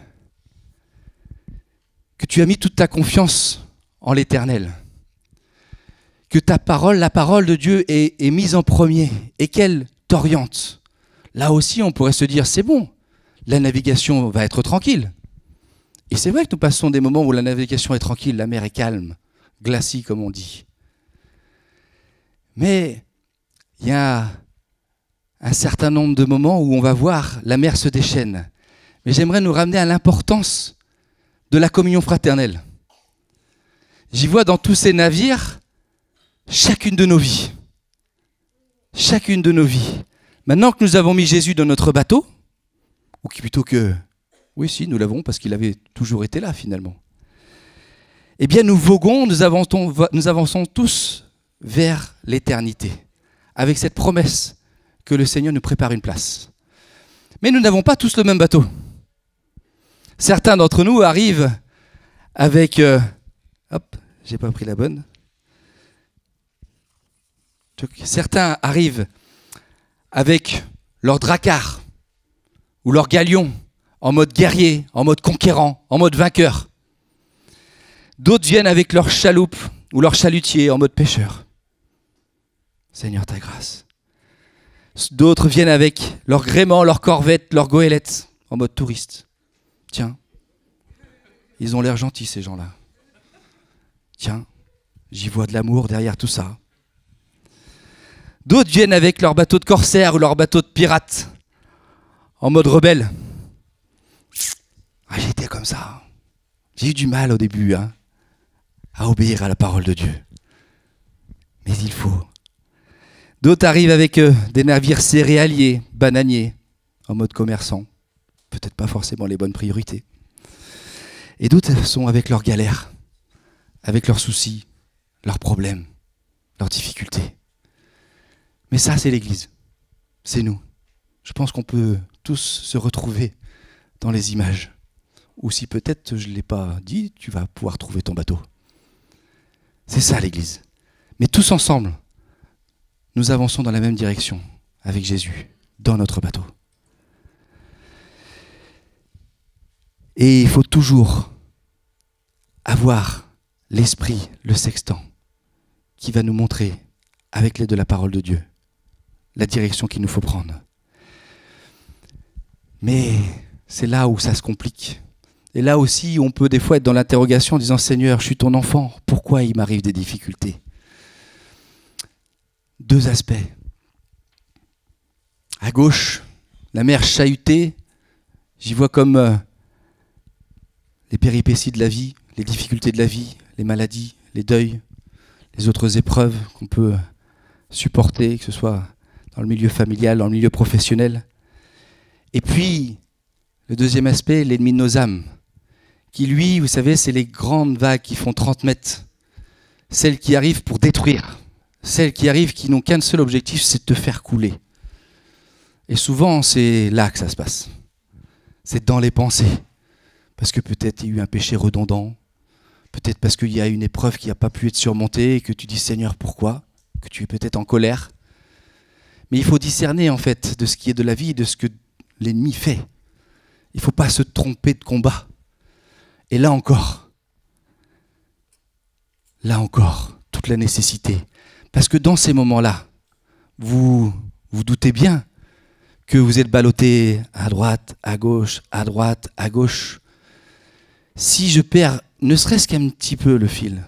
Speaker 5: que tu as mis toute ta confiance en l'Éternel, que ta parole, la parole de Dieu est mise en premier et qu'elle t'oriente. Là aussi, on pourrait se dire, c'est bon, la navigation va être tranquille. Et c'est vrai que nous passons des moments où la navigation est tranquille, la mer est calme, glacie comme on dit. Mais il y a un certain nombre de moments où on va voir la mer se déchaîne. Mais j'aimerais nous ramener à l'importance de la communion fraternelle. J'y vois dans tous ces navires chacune de nos vies. Chacune de nos vies. Maintenant que nous avons mis Jésus dans notre bateau, ou plutôt que... Oui, si, nous l'avons parce qu'il avait toujours été là finalement. Eh bien, nous voguons, nous avançons tous vers l'éternité, avec cette promesse que le Seigneur nous prépare une place. Mais nous n'avons pas tous le même bateau. Certains d'entre nous arrivent avec... hop, j'ai pas pris la bonne. Certains arrivent avec leur dracar ou leur galion en mode guerrier, en mode conquérant, en mode vainqueur. D'autres viennent avec leur chaloupe ou leur chalutier en mode pêcheur. Seigneur, ta grâce. D'autres viennent avec leur gréement, leur corvette, leur goélette en mode touriste. Tiens, ils ont l'air gentils ces gens-là. Tiens, j'y vois de l'amour derrière tout ça. D'autres viennent avec leur bateau de corsaire ou leur bateau de pirate en mode rebelle. Ah, j'étais comme ça. J'ai eu du mal au début à obéir à la parole de Dieu. Mais il faut. D'autres arrivent avec des navires céréaliers, bananiers, en mode commerçant. Peut-être pas forcément les bonnes priorités. Et d'autres sont avec leurs galères, avec leurs soucis, leurs problèmes, leurs difficultés. Mais ça, c'est l'Église. C'est nous. Je pense qu'on peut tous se retrouver dans les images. Ou si peut-être je ne l'ai pas dit, tu vas pouvoir trouver ton bateau. C'est ça l'Église. Mais tous ensemble, nous avançons dans la même direction avec Jésus, dans notre bateau. Et il faut toujours avoir l'esprit, le sextant, qui va nous montrer, avec l'aide de la parole de Dieu, la direction qu'il nous faut prendre. Mais c'est là où ça se complique. Et là aussi, on peut des fois être dans l'interrogation en disant « Seigneur, je suis ton enfant, pourquoi il m'arrive des difficultés ?» 2 aspects. À gauche, la mer chahutée, j'y vois comme les péripéties de la vie, les difficultés de la vie, les maladies, les deuils, les autres épreuves qu'on peut supporter, que ce soit dans le milieu familial, dans le milieu professionnel. Et puis, le deuxième aspect, l'ennemi de nos âmes, qui lui, vous savez, c'est les grandes vagues qui font 30 mètres, celles qui arrivent pour détruire celles qui arrivent qui n'ont qu'un seul objectif, c'est de te faire couler. Et souvent, c'est là que ça se passe. C'est dans les pensées. Parce que peut-être il y a eu un péché redondant, peut-être parce qu'il y a une épreuve qui n'a pas pu être surmontée et que tu dis Seigneur, pourquoi ? Que tu es peut-être en colère. Mais il faut discerner en fait de ce qui est de la vie et de ce que l'ennemi fait. Il ne faut pas se tromper de combat. Et là encore, toute la nécessité. Parce que dans ces moments-là, vous doutez bien que vous êtes ballotté à droite, à gauche, à droite, à gauche. Si je perds ne serait-ce qu'un petit peu le fil,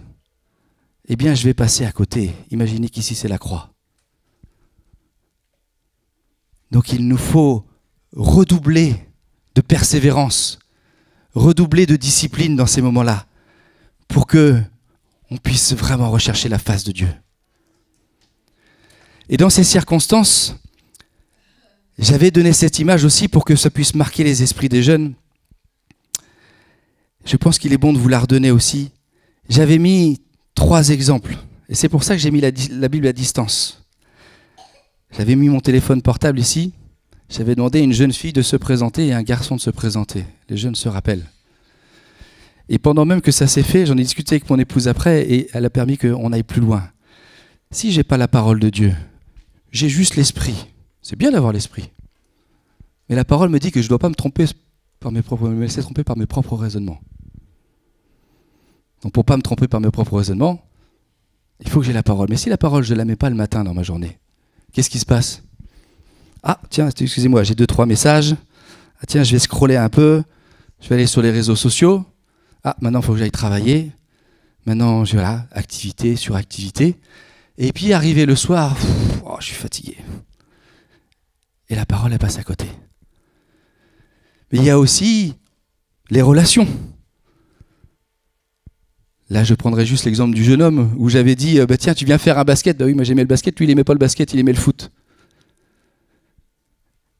Speaker 5: eh bien je vais passer à côté. Imaginez qu'ici c'est la croix. Donc il nous faut redoubler de persévérance, redoubler de discipline dans ces moments-là, pour que on puisse vraiment rechercher la face de Dieu. Et dans ces circonstances, j'avais donné cette image aussi pour que ça puisse marquer les esprits des jeunes. Je pense qu'il est bon de vous la redonner aussi. J'avais mis 3 exemples. Et c'est pour ça que j'ai mis la Bible à distance. J'avais mis mon téléphone portable ici. J'avais demandé à une jeune fille de se présenter et à un garçon de se présenter. Les jeunes se rappellent. Et pendant même que ça s'est fait, j'en ai discuté avec mon épouse après et elle a permis qu'on aille plus loin. Si je n'ai pas la parole de Dieu, j'ai juste l'esprit. C'est bien d'avoir l'esprit. Mais la parole me dit que je ne dois pas me laisser tromper par mes propres raisonnements. Donc pour ne pas me tromper par mes propres raisonnements, il faut que j'ai la parole. Mais si la parole, je ne la mets pas le matin dans ma journée, qu'est-ce qui se passe ? Ah, tiens, excusez-moi, j'ai 2-3 messages. Ah, tiens, je vais scroller un peu. Je vais aller sur les réseaux sociaux. Ah, maintenant, il faut que j'aille travailler. Maintenant, voilà, activité sur activité. Et puis, arrivé le soir, je suis fatigué. Et la parole, elle passe à côté. Mais il y a aussi les relations. Là, je prendrai juste l'exemple du jeune homme où j'avais dit tiens, tu viens faire un basket. Bah oui, moi j'aimais le basket, lui il aimait pas le basket, il aimait le foot.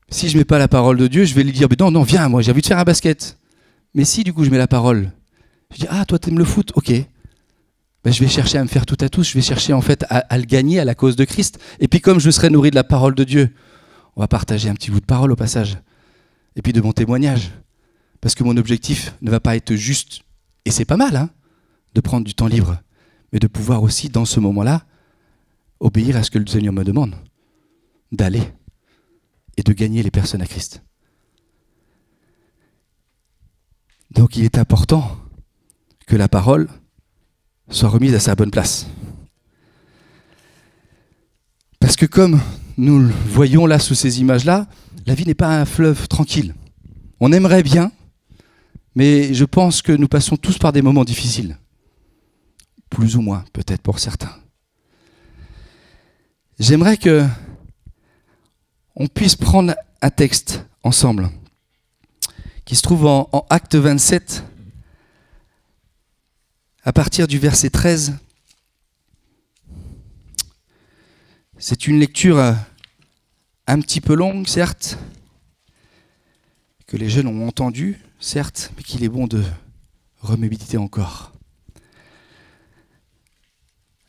Speaker 5: Si je mets pas la parole de Dieu, je vais lui dire non, viens, moi j'ai envie de faire un basket. Mais si du coup je mets la parole, je dis toi t'aimes le foot, ok. Ben, je vais chercher à me faire tout à tous, je vais chercher en fait à le gagner à la cause de Christ. Et puis comme je serai nourri de la parole de Dieu, on va partager un petit bout de parole au passage. Et puis de mon témoignage. Parce que mon objectif ne va pas être juste, et c'est pas mal, de prendre du temps libre, mais de pouvoir aussi, dans ce moment-là, obéir à ce que le Seigneur me demande, d'aller et de gagner les personnes à Christ. Donc il est important que la parole soit remise à sa bonne place. Parce que comme nous le voyons là sous ces images-là, la vie n'est pas un fleuve tranquille. On aimerait bien, mais je pense que nous passons tous par des moments difficiles. Plus ou moins, peut-être pour certains. J'aimerais que on puisse prendre un texte ensemble qui se trouve en Actes 27, à partir du verset 13. C'est une lecture un petit peu longue, certes, que les jeunes ont entendue, certes, mais qu'il est bon de reméditer encore.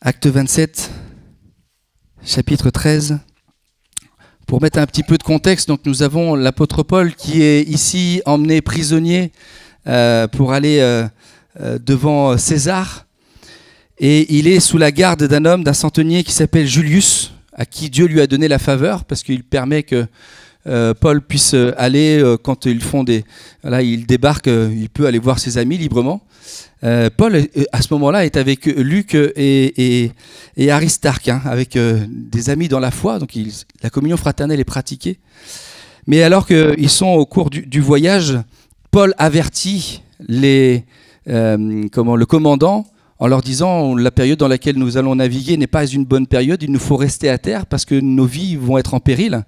Speaker 5: Acte 27, chapitre 13. Pour mettre un petit peu de contexte, donc nous avons l'apôtre Paul qui est ici emmené prisonnier pour aller devant César. Et il est sous la garde d'un homme, d'un centenier qui s'appelle Julius, à qui Dieu lui a donné la faveur, parce qu'il permet que Paul puisse aller, quand ils font il débarque, il peut aller voir ses amis librement. Paul, à ce moment-là, est avec Luc et Aristarque, avec des amis dans la foi, donc la communion fraternelle est pratiquée. Mais alors qu'ils sont au cours du voyage, Paul avertit le commandant en leur disant « La période dans laquelle nous allons naviguer n'est pas une bonne période, il nous faut rester à terre parce que nos vies vont être en péril. »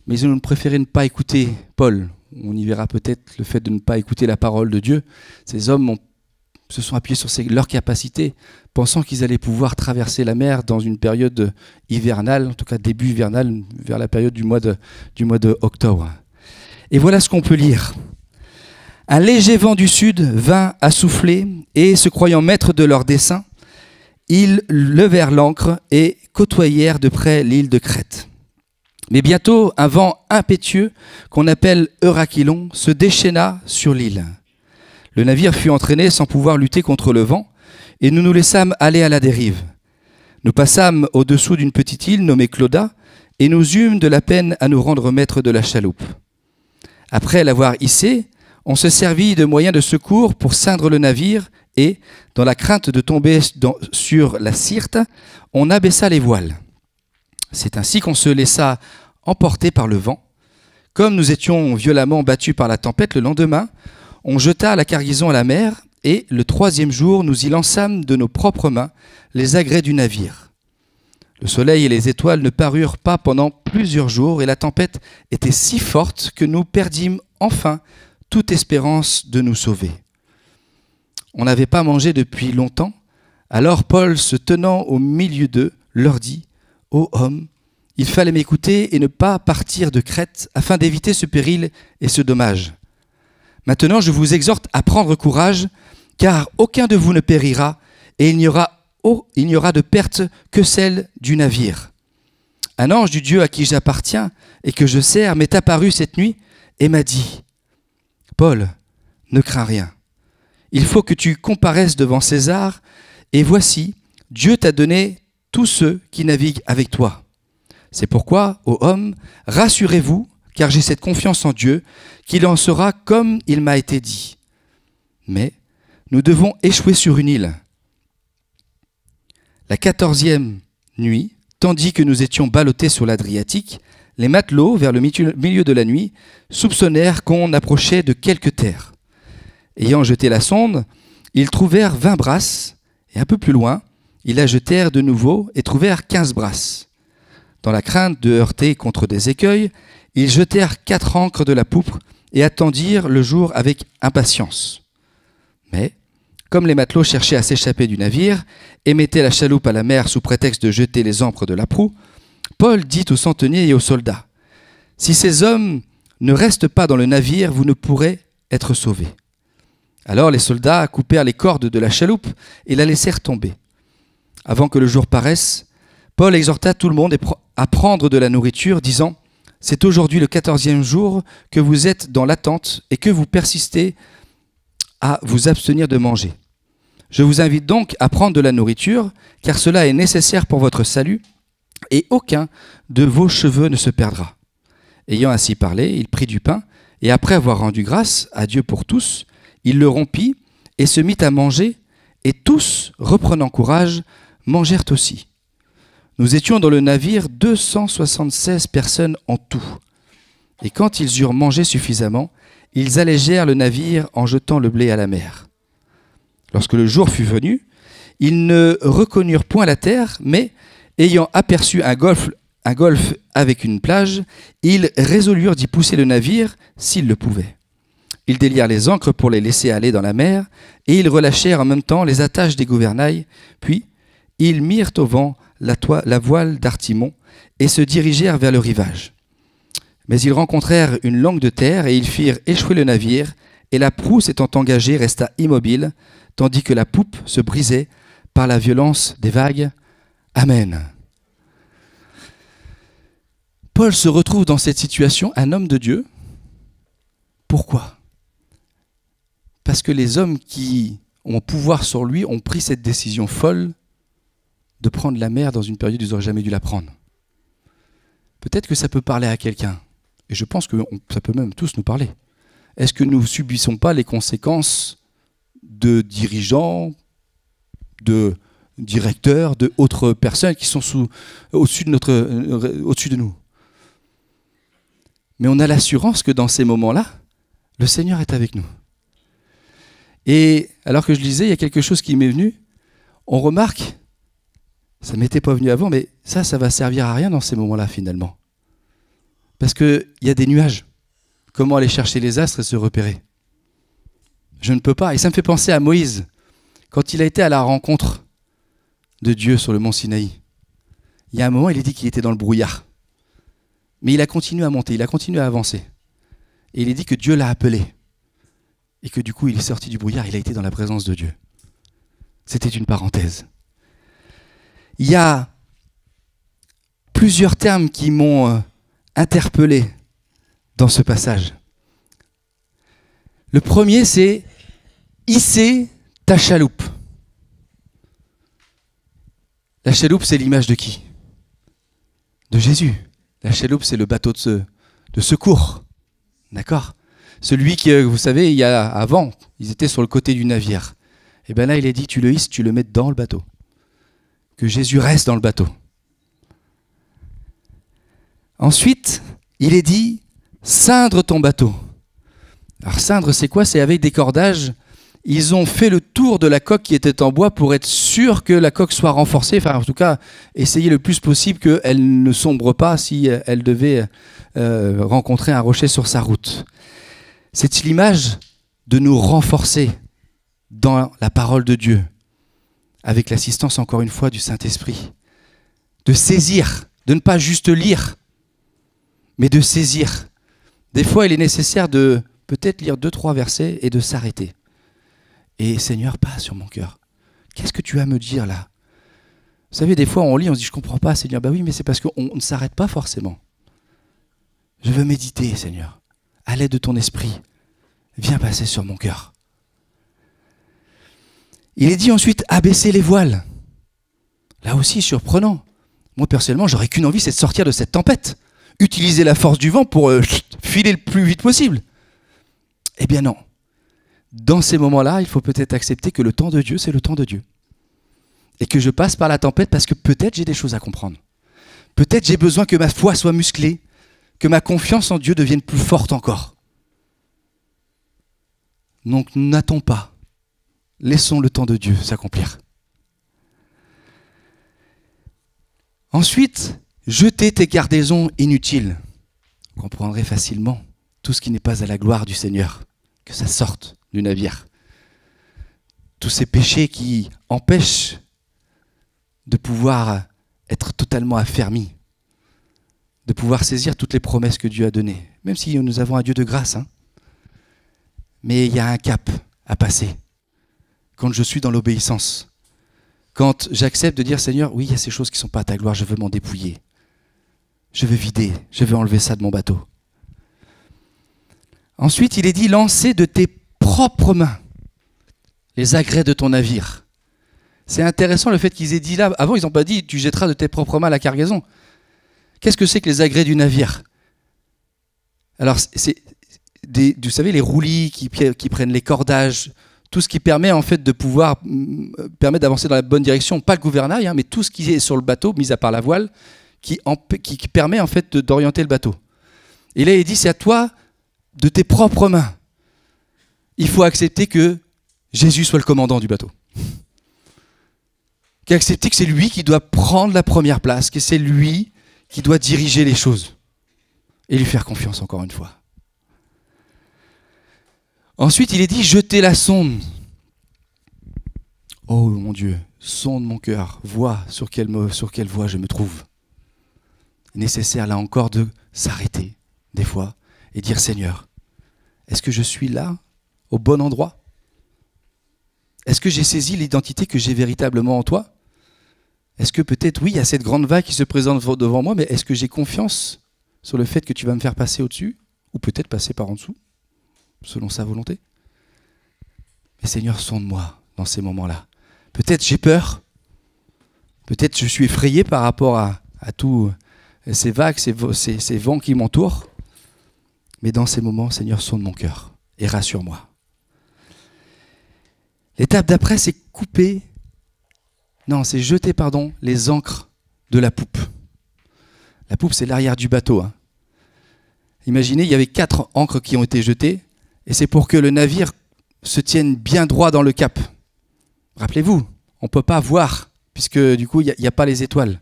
Speaker 5: Mais ils ont préféré ne pas écouter Paul. On y verra peut-être le fait de ne pas écouter la parole de Dieu. Ces hommes se sont appuyés sur leur capacité, pensant qu'ils allaient pouvoir traverser la mer dans une période hivernale, en tout cas début hivernal, vers la période du mois de octobre. Et voilà ce qu'on peut lire. Un léger vent du sud vint à souffler, et se croyant maîtres de leur dessein, ils levèrent l'ancre et côtoyèrent de près l'île de Crète. Mais bientôt, un vent impétueux, qu'on appelle Eurachylon, se déchaîna sur l'île. Le navire fut entraîné sans pouvoir lutter contre le vent, et nous nous laissâmes aller à la dérive. Nous passâmes au-dessous d'une petite île nommée Clauda, et nous eûmes de la peine à nous rendre maîtres de la chaloupe. Après l'avoir hissée, on se servit de moyens de secours pour ceindre le navire, et, dans la crainte de tomber sur la Syrte, on abaissa les voiles. C'est ainsi qu'on se laissa emporter par le vent. Comme nous étions violemment battus par la tempête, le lendemain, on jeta la cargaison à la mer, et le 3e jour, nous y lançâmes de nos propres mains les agrès du navire. Le soleil et les étoiles ne parurent pas pendant plusieurs jours, et la tempête était si forte que nous perdîmes enfin toute espérance de nous sauver. On n'avait pas mangé depuis longtemps, alors Paul, se tenant au milieu d'eux, leur dit « Ô hommes, il fallait m'écouter et ne pas partir de Crète afin d'éviter ce péril et ce dommage. Maintenant, je vous exhorte à prendre courage, car aucun de vous ne périra, et il n'y aura de perte que celle du navire. Un ange du Dieu à qui j'appartiens et que je sers m'est apparu cette nuit et m'a dit « Paul, ne crains rien. Il faut que tu comparaisses devant César, et voici, Dieu t'a donné tous ceux qui naviguent avec toi. C'est pourquoi, ô hommes, rassurez-vous, car j'ai cette confiance en Dieu, qu'il en sera comme il m'a été dit. Mais nous devons échouer sur une île. » La 14e nuit, tandis que nous étions ballottés sur l'Adriatique, les matelots, vers le milieu de la nuit, soupçonnèrent qu'on approchait de quelque terre. Ayant jeté la sonde, ils trouvèrent 20 brasses, et un peu plus loin, ils la jetèrent de nouveau et trouvèrent 15 brasses. Dans la crainte de heurter contre des écueils, ils jetèrent 4 ancres de la poupe et attendirent le jour avec impatience. Mais, comme les matelots cherchaient à s'échapper du navire et mettaient la chaloupe à la mer sous prétexte de jeter les ancres de la proue, Paul dit aux centeniers et aux soldats « Si ces hommes ne restent pas dans le navire, vous ne pourrez être sauvés. » Alors les soldats coupèrent les cordes de la chaloupe et la laissèrent tomber. Avant que le jour paraisse, Paul exhorta tout le monde à prendre de la nourriture, disant « C'est aujourd'hui le 14e jour que vous êtes dans l'attente et que vous persistez à vous abstenir de manger. Je vous invite donc à prendre de la nourriture, car cela est nécessaire pour votre salut, et aucun de vos cheveux ne se perdra. » Ayant ainsi parlé, il prit du pain, et après avoir rendu grâce à Dieu pour tous, il le rompit et se mit à manger, et tous, reprenant courage, mangèrent aussi. Nous étions dans le navire 276 personnes en tout. Et quand ils eurent mangé suffisamment, ils allégèrent le navire en jetant le blé à la mer. Lorsque le jour fut venu, ils ne reconnurent point la terre, mais, ayant aperçu un golfe avec une plage, ils résolurent d'y pousser le navire s'ils le pouvaient. Ils délièrent les ancres pour les laisser aller dans la mer, et ils relâchèrent en même temps les attaches des gouvernails, puis ils mirent au vent la voile d'Artimon et se dirigèrent vers le rivage. Mais ils rencontrèrent une langue de terre et ils firent échouer le navire, et la proue s'étant engagée resta immobile, tandis que la poupe se brisait par la violence des vagues. Amen. Paul se retrouve dans cette situation, un homme de Dieu. Pourquoi ? Parce que les hommes qui ont pouvoir sur lui ont pris cette décision folle de prendre la mer dans une période où ils n'auraient jamais dû la prendre. Peut-être que ça peut parler à quelqu'un. Et je pense que ça peut même tous nous parler. Est-ce que nous ne subissons pas les conséquences de dirigeants, de directeurs, de autres personnes qui sont au-dessus de nous ? Mais on a l'assurance que dans ces moments-là, le Seigneur est avec nous. Et alors que je lisais, il y a quelque chose qui m'est venu. On remarque, ça ne m'était pas venu avant, mais ça va servir à rien dans ces moments-là finalement. Parce qu'il y a des nuages. Comment aller chercher les astres et se repérer ? Je ne peux pas. Et ça me fait penser à Moïse, quand il a été à la rencontre de Dieu sur le mont Sinaï. Il y a un moment, il est dit qu'il était dans le brouillard. Mais il a continué à monter, il a continué à avancer. Et il est dit que Dieu l'a appelé. Et que du coup, il est sorti du brouillard, il a été dans la présence de Dieu. C'était une parenthèse. Il y a plusieurs termes qui m'ont interpellé dans ce passage. Le premier, c'est « hisser ta chaloupe ». La chaloupe, c'est l'image de qui? De Jésus. La chaloupe, c'est le bateau de secours. D'accord? Celui qui, vous savez, il y a avant, ils étaient sur le côté du navire. Et bien là, il est dit, tu le hisses, tu le mets dans le bateau. Que Jésus reste dans le bateau. Ensuite, il est dit, ceindre ton bateau. Alors ceindre, c'est quoi? C'est avec des cordages. Ils ont fait le tour de la coque qui était en bois pour être sûr que la coque soit renforcée. Enfin, en tout cas, essayer le plus possible qu'elle ne sombre pas si elle devait rencontrer un rocher sur sa route. C'est l'image de nous renforcer dans la parole de Dieu, avec l'assistance, encore une fois, du Saint-Esprit. De saisir, de ne pas juste lire, mais de saisir. Des fois, il est nécessaire de peut-être lire 2-3 versets et de s'arrêter. Et Seigneur, passe sur mon cœur. Qu'est-ce que tu as à me dire là? Vous savez, des fois, on lit, on se dit, je ne comprends pas, Seigneur. Bah oui, mais c'est parce qu'on ne s'arrête pas forcément. Je veux méditer, Seigneur. À l'aide de ton esprit, viens passer sur mon cœur. Il est dit ensuite, abaisser les voiles. Là aussi, surprenant. Moi, personnellement, j'aurais qu'une envie, c'est de sortir de cette tempête. Utiliser la force du vent pour filer le plus vite possible. Eh bien non. Dans ces moments-là, il faut peut-être accepter que le temps de Dieu, c'est le temps de Dieu. Et que je passe par la tempête parce que peut-être j'ai des choses à comprendre. Peut-être j'ai besoin que ma foi soit musclée, que ma confiance en Dieu devienne plus forte encore. Donc n'attends pas. Laissons le temps de Dieu s'accomplir. Ensuite, jetez tes gardaisons inutiles. Vous comprendrez facilement tout ce qui n'est pas à la gloire du Seigneur, que ça sorte du navire. Tous ces péchés qui empêchent de pouvoir être totalement affermis, de pouvoir saisir toutes les promesses que Dieu a données, même si nous avons un Dieu de grâce. Mais il y a un cap à passer. Quand je suis dans l'obéissance, quand j'accepte de dire, Seigneur, oui, il y a ces choses qui ne sont pas à ta gloire, je veux m'en dépouiller. Je veux vider, je veux enlever ça de mon bateau. Ensuite, il est dit, lancer de tes propres mains les agrès de ton navire. C'est intéressant le fait qu'ils aient dit là, avant ils n'ont pas dit, tu jetteras de tes propres mains la cargaison. Qu'est-ce que c'est que les agrès du navire? Alors, c'est vous savez, les roulis qui prennent les cordages, tout ce qui permet en fait de pouvoir permettre d'avancer dans la bonne direction, pas le gouvernail, mais tout ce qui est sur le bateau, mis à part la voile, qui permet en fait d'orienter le bateau. Et là, il dit, c'est à toi de tes propres mains. Il faut accepter que Jésus soit le commandant du bateau. Accepter que c'est lui qui doit prendre la première place, que c'est lui qui doit diriger les choses. Et lui faire confiance encore une fois. Ensuite, il est dit, jetez la sonde. Oh mon Dieu, sonde mon cœur, vois sur quelle voie je me trouve. Il est nécessaire là encore de s'arrêter des fois et dire, Seigneur, est-ce que je suis là, au bon endroit? Est-ce que j'ai saisi l'identité que j'ai véritablement en toi? Est-ce que peut-être, oui, il y a cette grande vague qui se présente devant moi, mais est-ce que j'ai confiance sur le fait que tu vas me faire passer au-dessus? Ou peut-être passer par en dessous, selon sa volonté? Mais Seigneur, sonde-moi dans ces moments-là. Peut-être j'ai peur. Peut-être je suis effrayé par rapport à tous ces vagues, ces vents qui m'entourent. Mais dans ces moments, Seigneur, sonde mon cœur et rassure-moi. L'étape d'après, c'est jeter les ancres de la poupe. La poupe, c'est l'arrière du bateau. Imaginez, il y avait 4 ancres qui ont été jetées, et c'est pour que le navire se tienne bien droit dans le cap. Rappelez-vous, on ne peut pas voir, puisque du coup, il n'y a pas les étoiles.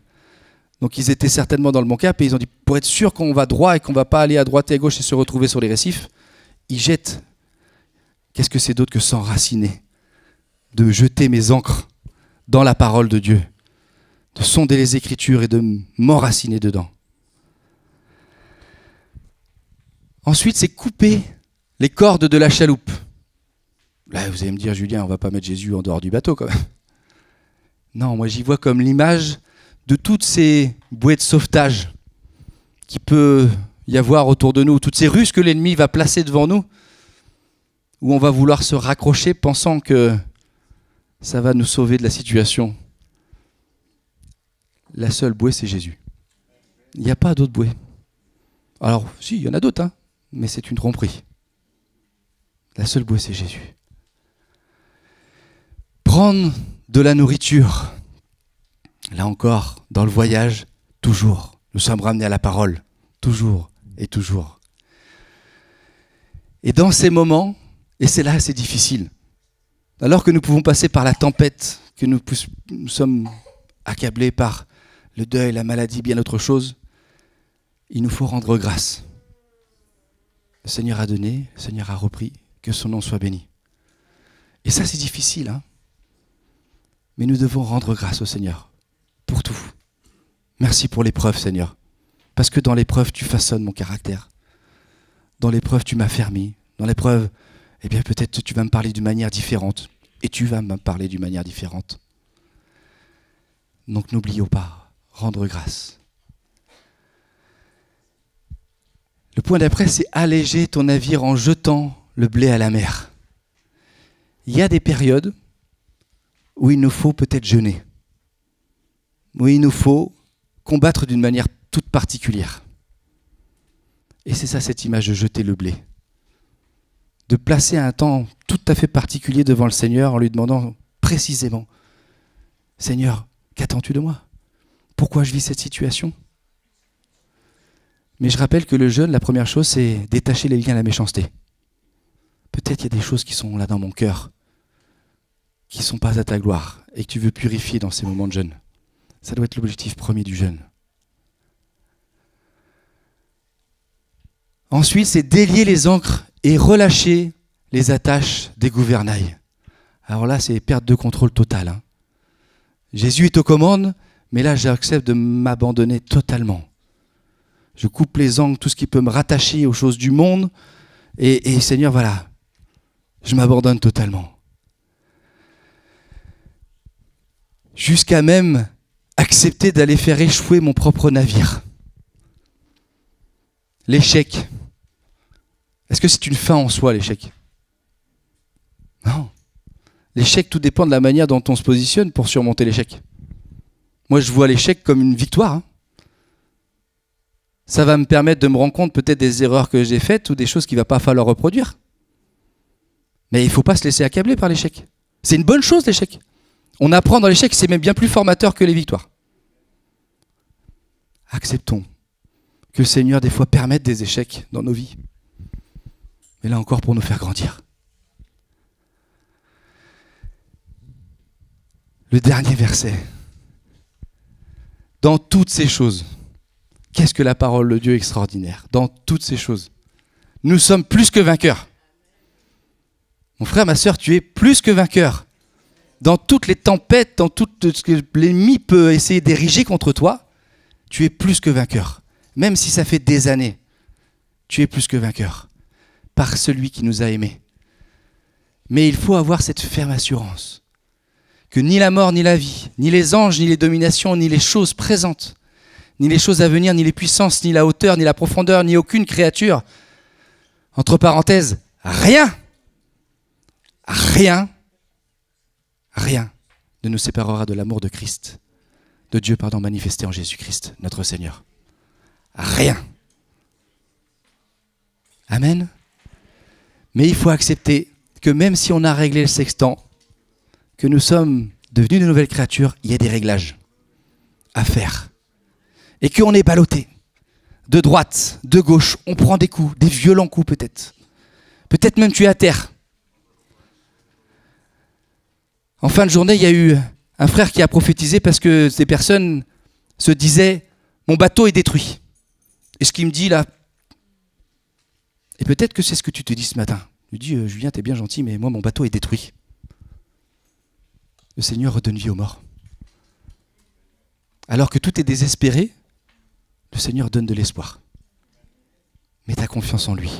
Speaker 5: Donc ils étaient certainement dans le bon cap, et ils ont dit, pour être sûr qu'on va droit et qu'on ne va pas aller à droite et à gauche et se retrouver sur les récifs, ils jettent. Qu'est-ce que c'est d'autre que s'enraciner? De jeter mes ancres dans la parole de Dieu, de sonder les Écritures et de m'enraciner dedans. Ensuite, c'est couper les cordes de la chaloupe. Là, vous allez me dire, Julien, on ne va pas mettre Jésus en dehors du bateau quand même. Non, moi j'y vois comme l'image de toutes ces bouées de sauvetage qui peut y avoir autour de nous, toutes ces ruses que l'ennemi va placer devant nous, où on va vouloir se raccrocher pensant que ça va nous sauver de la situation. La seule bouée, c'est Jésus. Il n'y a pas d'autre bouée. Alors, si, il y en a d'autres, hein, mais c'est une tromperie. La seule bouée, c'est Jésus. Prendre de la nourriture, là encore, dans le voyage, toujours. Nous sommes ramenés à la parole, toujours et toujours. Et dans ces moments, et c'est là c'est difficile, alors que nous pouvons passer par la tempête, que nous sommes accablés par le deuil, la maladie, bien autre chose, il nous faut rendre grâce. Le Seigneur a donné, le Seigneur a repris, que son nom soit béni. Et ça c'est difficile, hein, mais nous devons rendre grâce au Seigneur pour tout. Merci pour l'épreuve, Seigneur, parce que dans l'épreuve tu façonnes mon caractère. Dans l'épreuve tu m'as fermé. Dans l'épreuve, eh bien peut-être tu vas me parler d'une manière différente. Et tu vas me parler d'une manière différente. Donc n'oublions pas, rendre grâce. Le point d'après, c'est alléger ton navire en jetant le blé à la mer. Il y a des périodes où il nous faut peut-être jeûner. Où il nous faut combattre d'une manière toute particulière. Et c'est ça cette image de jeter le blé. De placer un temps tout à fait particulier devant le Seigneur en lui demandant précisément « Seigneur, qu'attends-tu de moi? Pourquoi je vis cette situation ?» Mais je rappelle que le jeûne, la première chose, c'est détacher les liens à la méchanceté. Peut-être il y a des choses qui sont là dans mon cœur, qui ne sont pas à ta gloire, et que tu veux purifier dans ces moments de jeûne. Ça doit être l'objectif premier du jeûne. Ensuite, c'est délier les ancres et relâcher les attaches des gouvernails. Alors là, c'est perte de contrôle totale, hein. Jésus est aux commandes, mais là, j'accepte de m'abandonner totalement. Je coupe les ancres, tout ce qui peut me rattacher aux choses du monde. Et Seigneur, voilà, je m'abandonne totalement. Jusqu'à même accepter d'aller faire échouer mon propre navire. L'échec. Est-ce que c'est une fin en soi, l'échec? Non. L'échec, tout dépend de la manière dont on se positionne pour surmonter l'échec. Moi, je vois l'échec comme une victoire, hein. Ça va me permettre de me rendre compte peut-être des erreurs que j'ai faites ou des choses qu'il ne va pas falloir reproduire. Mais il ne faut pas se laisser accabler par l'échec. C'est une bonne chose, l'échec. On apprend dans l'échec, c'est même bien plus formateur que les victoires. Acceptons que le Seigneur, des fois, permette des échecs dans nos vies. Mais là encore, pour nous faire grandir. Le dernier verset. Dans toutes ces choses, qu'est-ce que la parole de Dieu est extraordinaire? Dans toutes ces choses, nous sommes plus que vainqueurs. Mon frère, ma sœur, tu es plus que vainqueur. Dans toutes les tempêtes, dans tout ce que l'ennemi peut essayer d'ériger contre toi, tu es plus que vainqueur. Même si ça fait des années, tu es plus que vainqueur. Par celui qui nous a aimés. Mais il faut avoir cette ferme assurance que ni la mort, ni la vie, ni les anges, ni les dominations, ni les choses présentes, ni les choses à venir, ni les puissances, ni la hauteur, ni la profondeur, ni aucune créature, entre parenthèses, rien ne nous séparera de l'amour de Christ, de Dieu, manifesté en Jésus-Christ, notre Seigneur. Rien. Amen. Mais il faut accepter que même si on a réglé le sextant, que nous sommes devenus de nouvelles créatures, il y a des réglages à faire. Et qu'on est ballotté de droite, de gauche, on prend des coups, des violents coups peut-être. Peut-être même tu es à terre. En fin de journée, il y a eu un frère qui a prophétisé parce que ces personnes se disaient « mon bateau est détruit ». Et ce qu'il me dit là, et peut-être que c'est ce que tu te dis ce matin. Tu dis « Julien, t'es bien gentil, mais moi mon bateau est détruit ». Le Seigneur redonne vie aux morts. Alors que tout est désespéré, le Seigneur donne de l'espoir. Mets ta confiance en lui.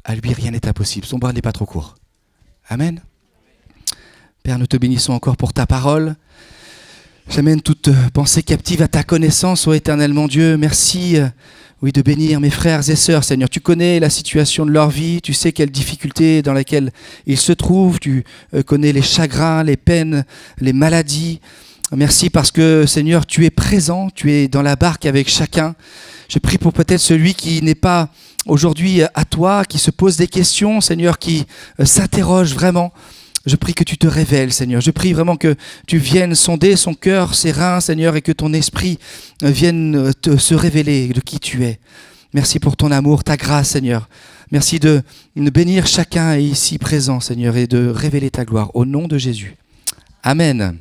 Speaker 5: À lui, rien n'est impossible. Son bras n'est pas trop court. Amen. Père, nous te bénissons encore pour ta parole. J'amène toute pensée captive à ta connaissance, ô éternel mon Dieu. Merci, oui, de bénir mes frères et sœurs, Seigneur. Tu connais la situation de leur vie, tu sais quelles difficultés dans lesquelles ils se trouvent, tu connais les chagrins, les peines, les maladies. Merci parce que, Seigneur, tu es présent, tu es dans la barque avec chacun. Je prie pour peut-être celui qui n'est pas aujourd'hui à toi, qui se pose des questions, Seigneur, qui s'interroge vraiment. Je prie que tu te révèles, Seigneur. Je prie vraiment que tu viennes sonder son cœur, ses reins, Seigneur, et que ton esprit vienne se révéler de qui tu es. Merci pour ton amour, ta grâce, Seigneur. Merci de bénir chacun ici présent, Seigneur, et de révéler ta gloire. Au nom de Jésus. Amen.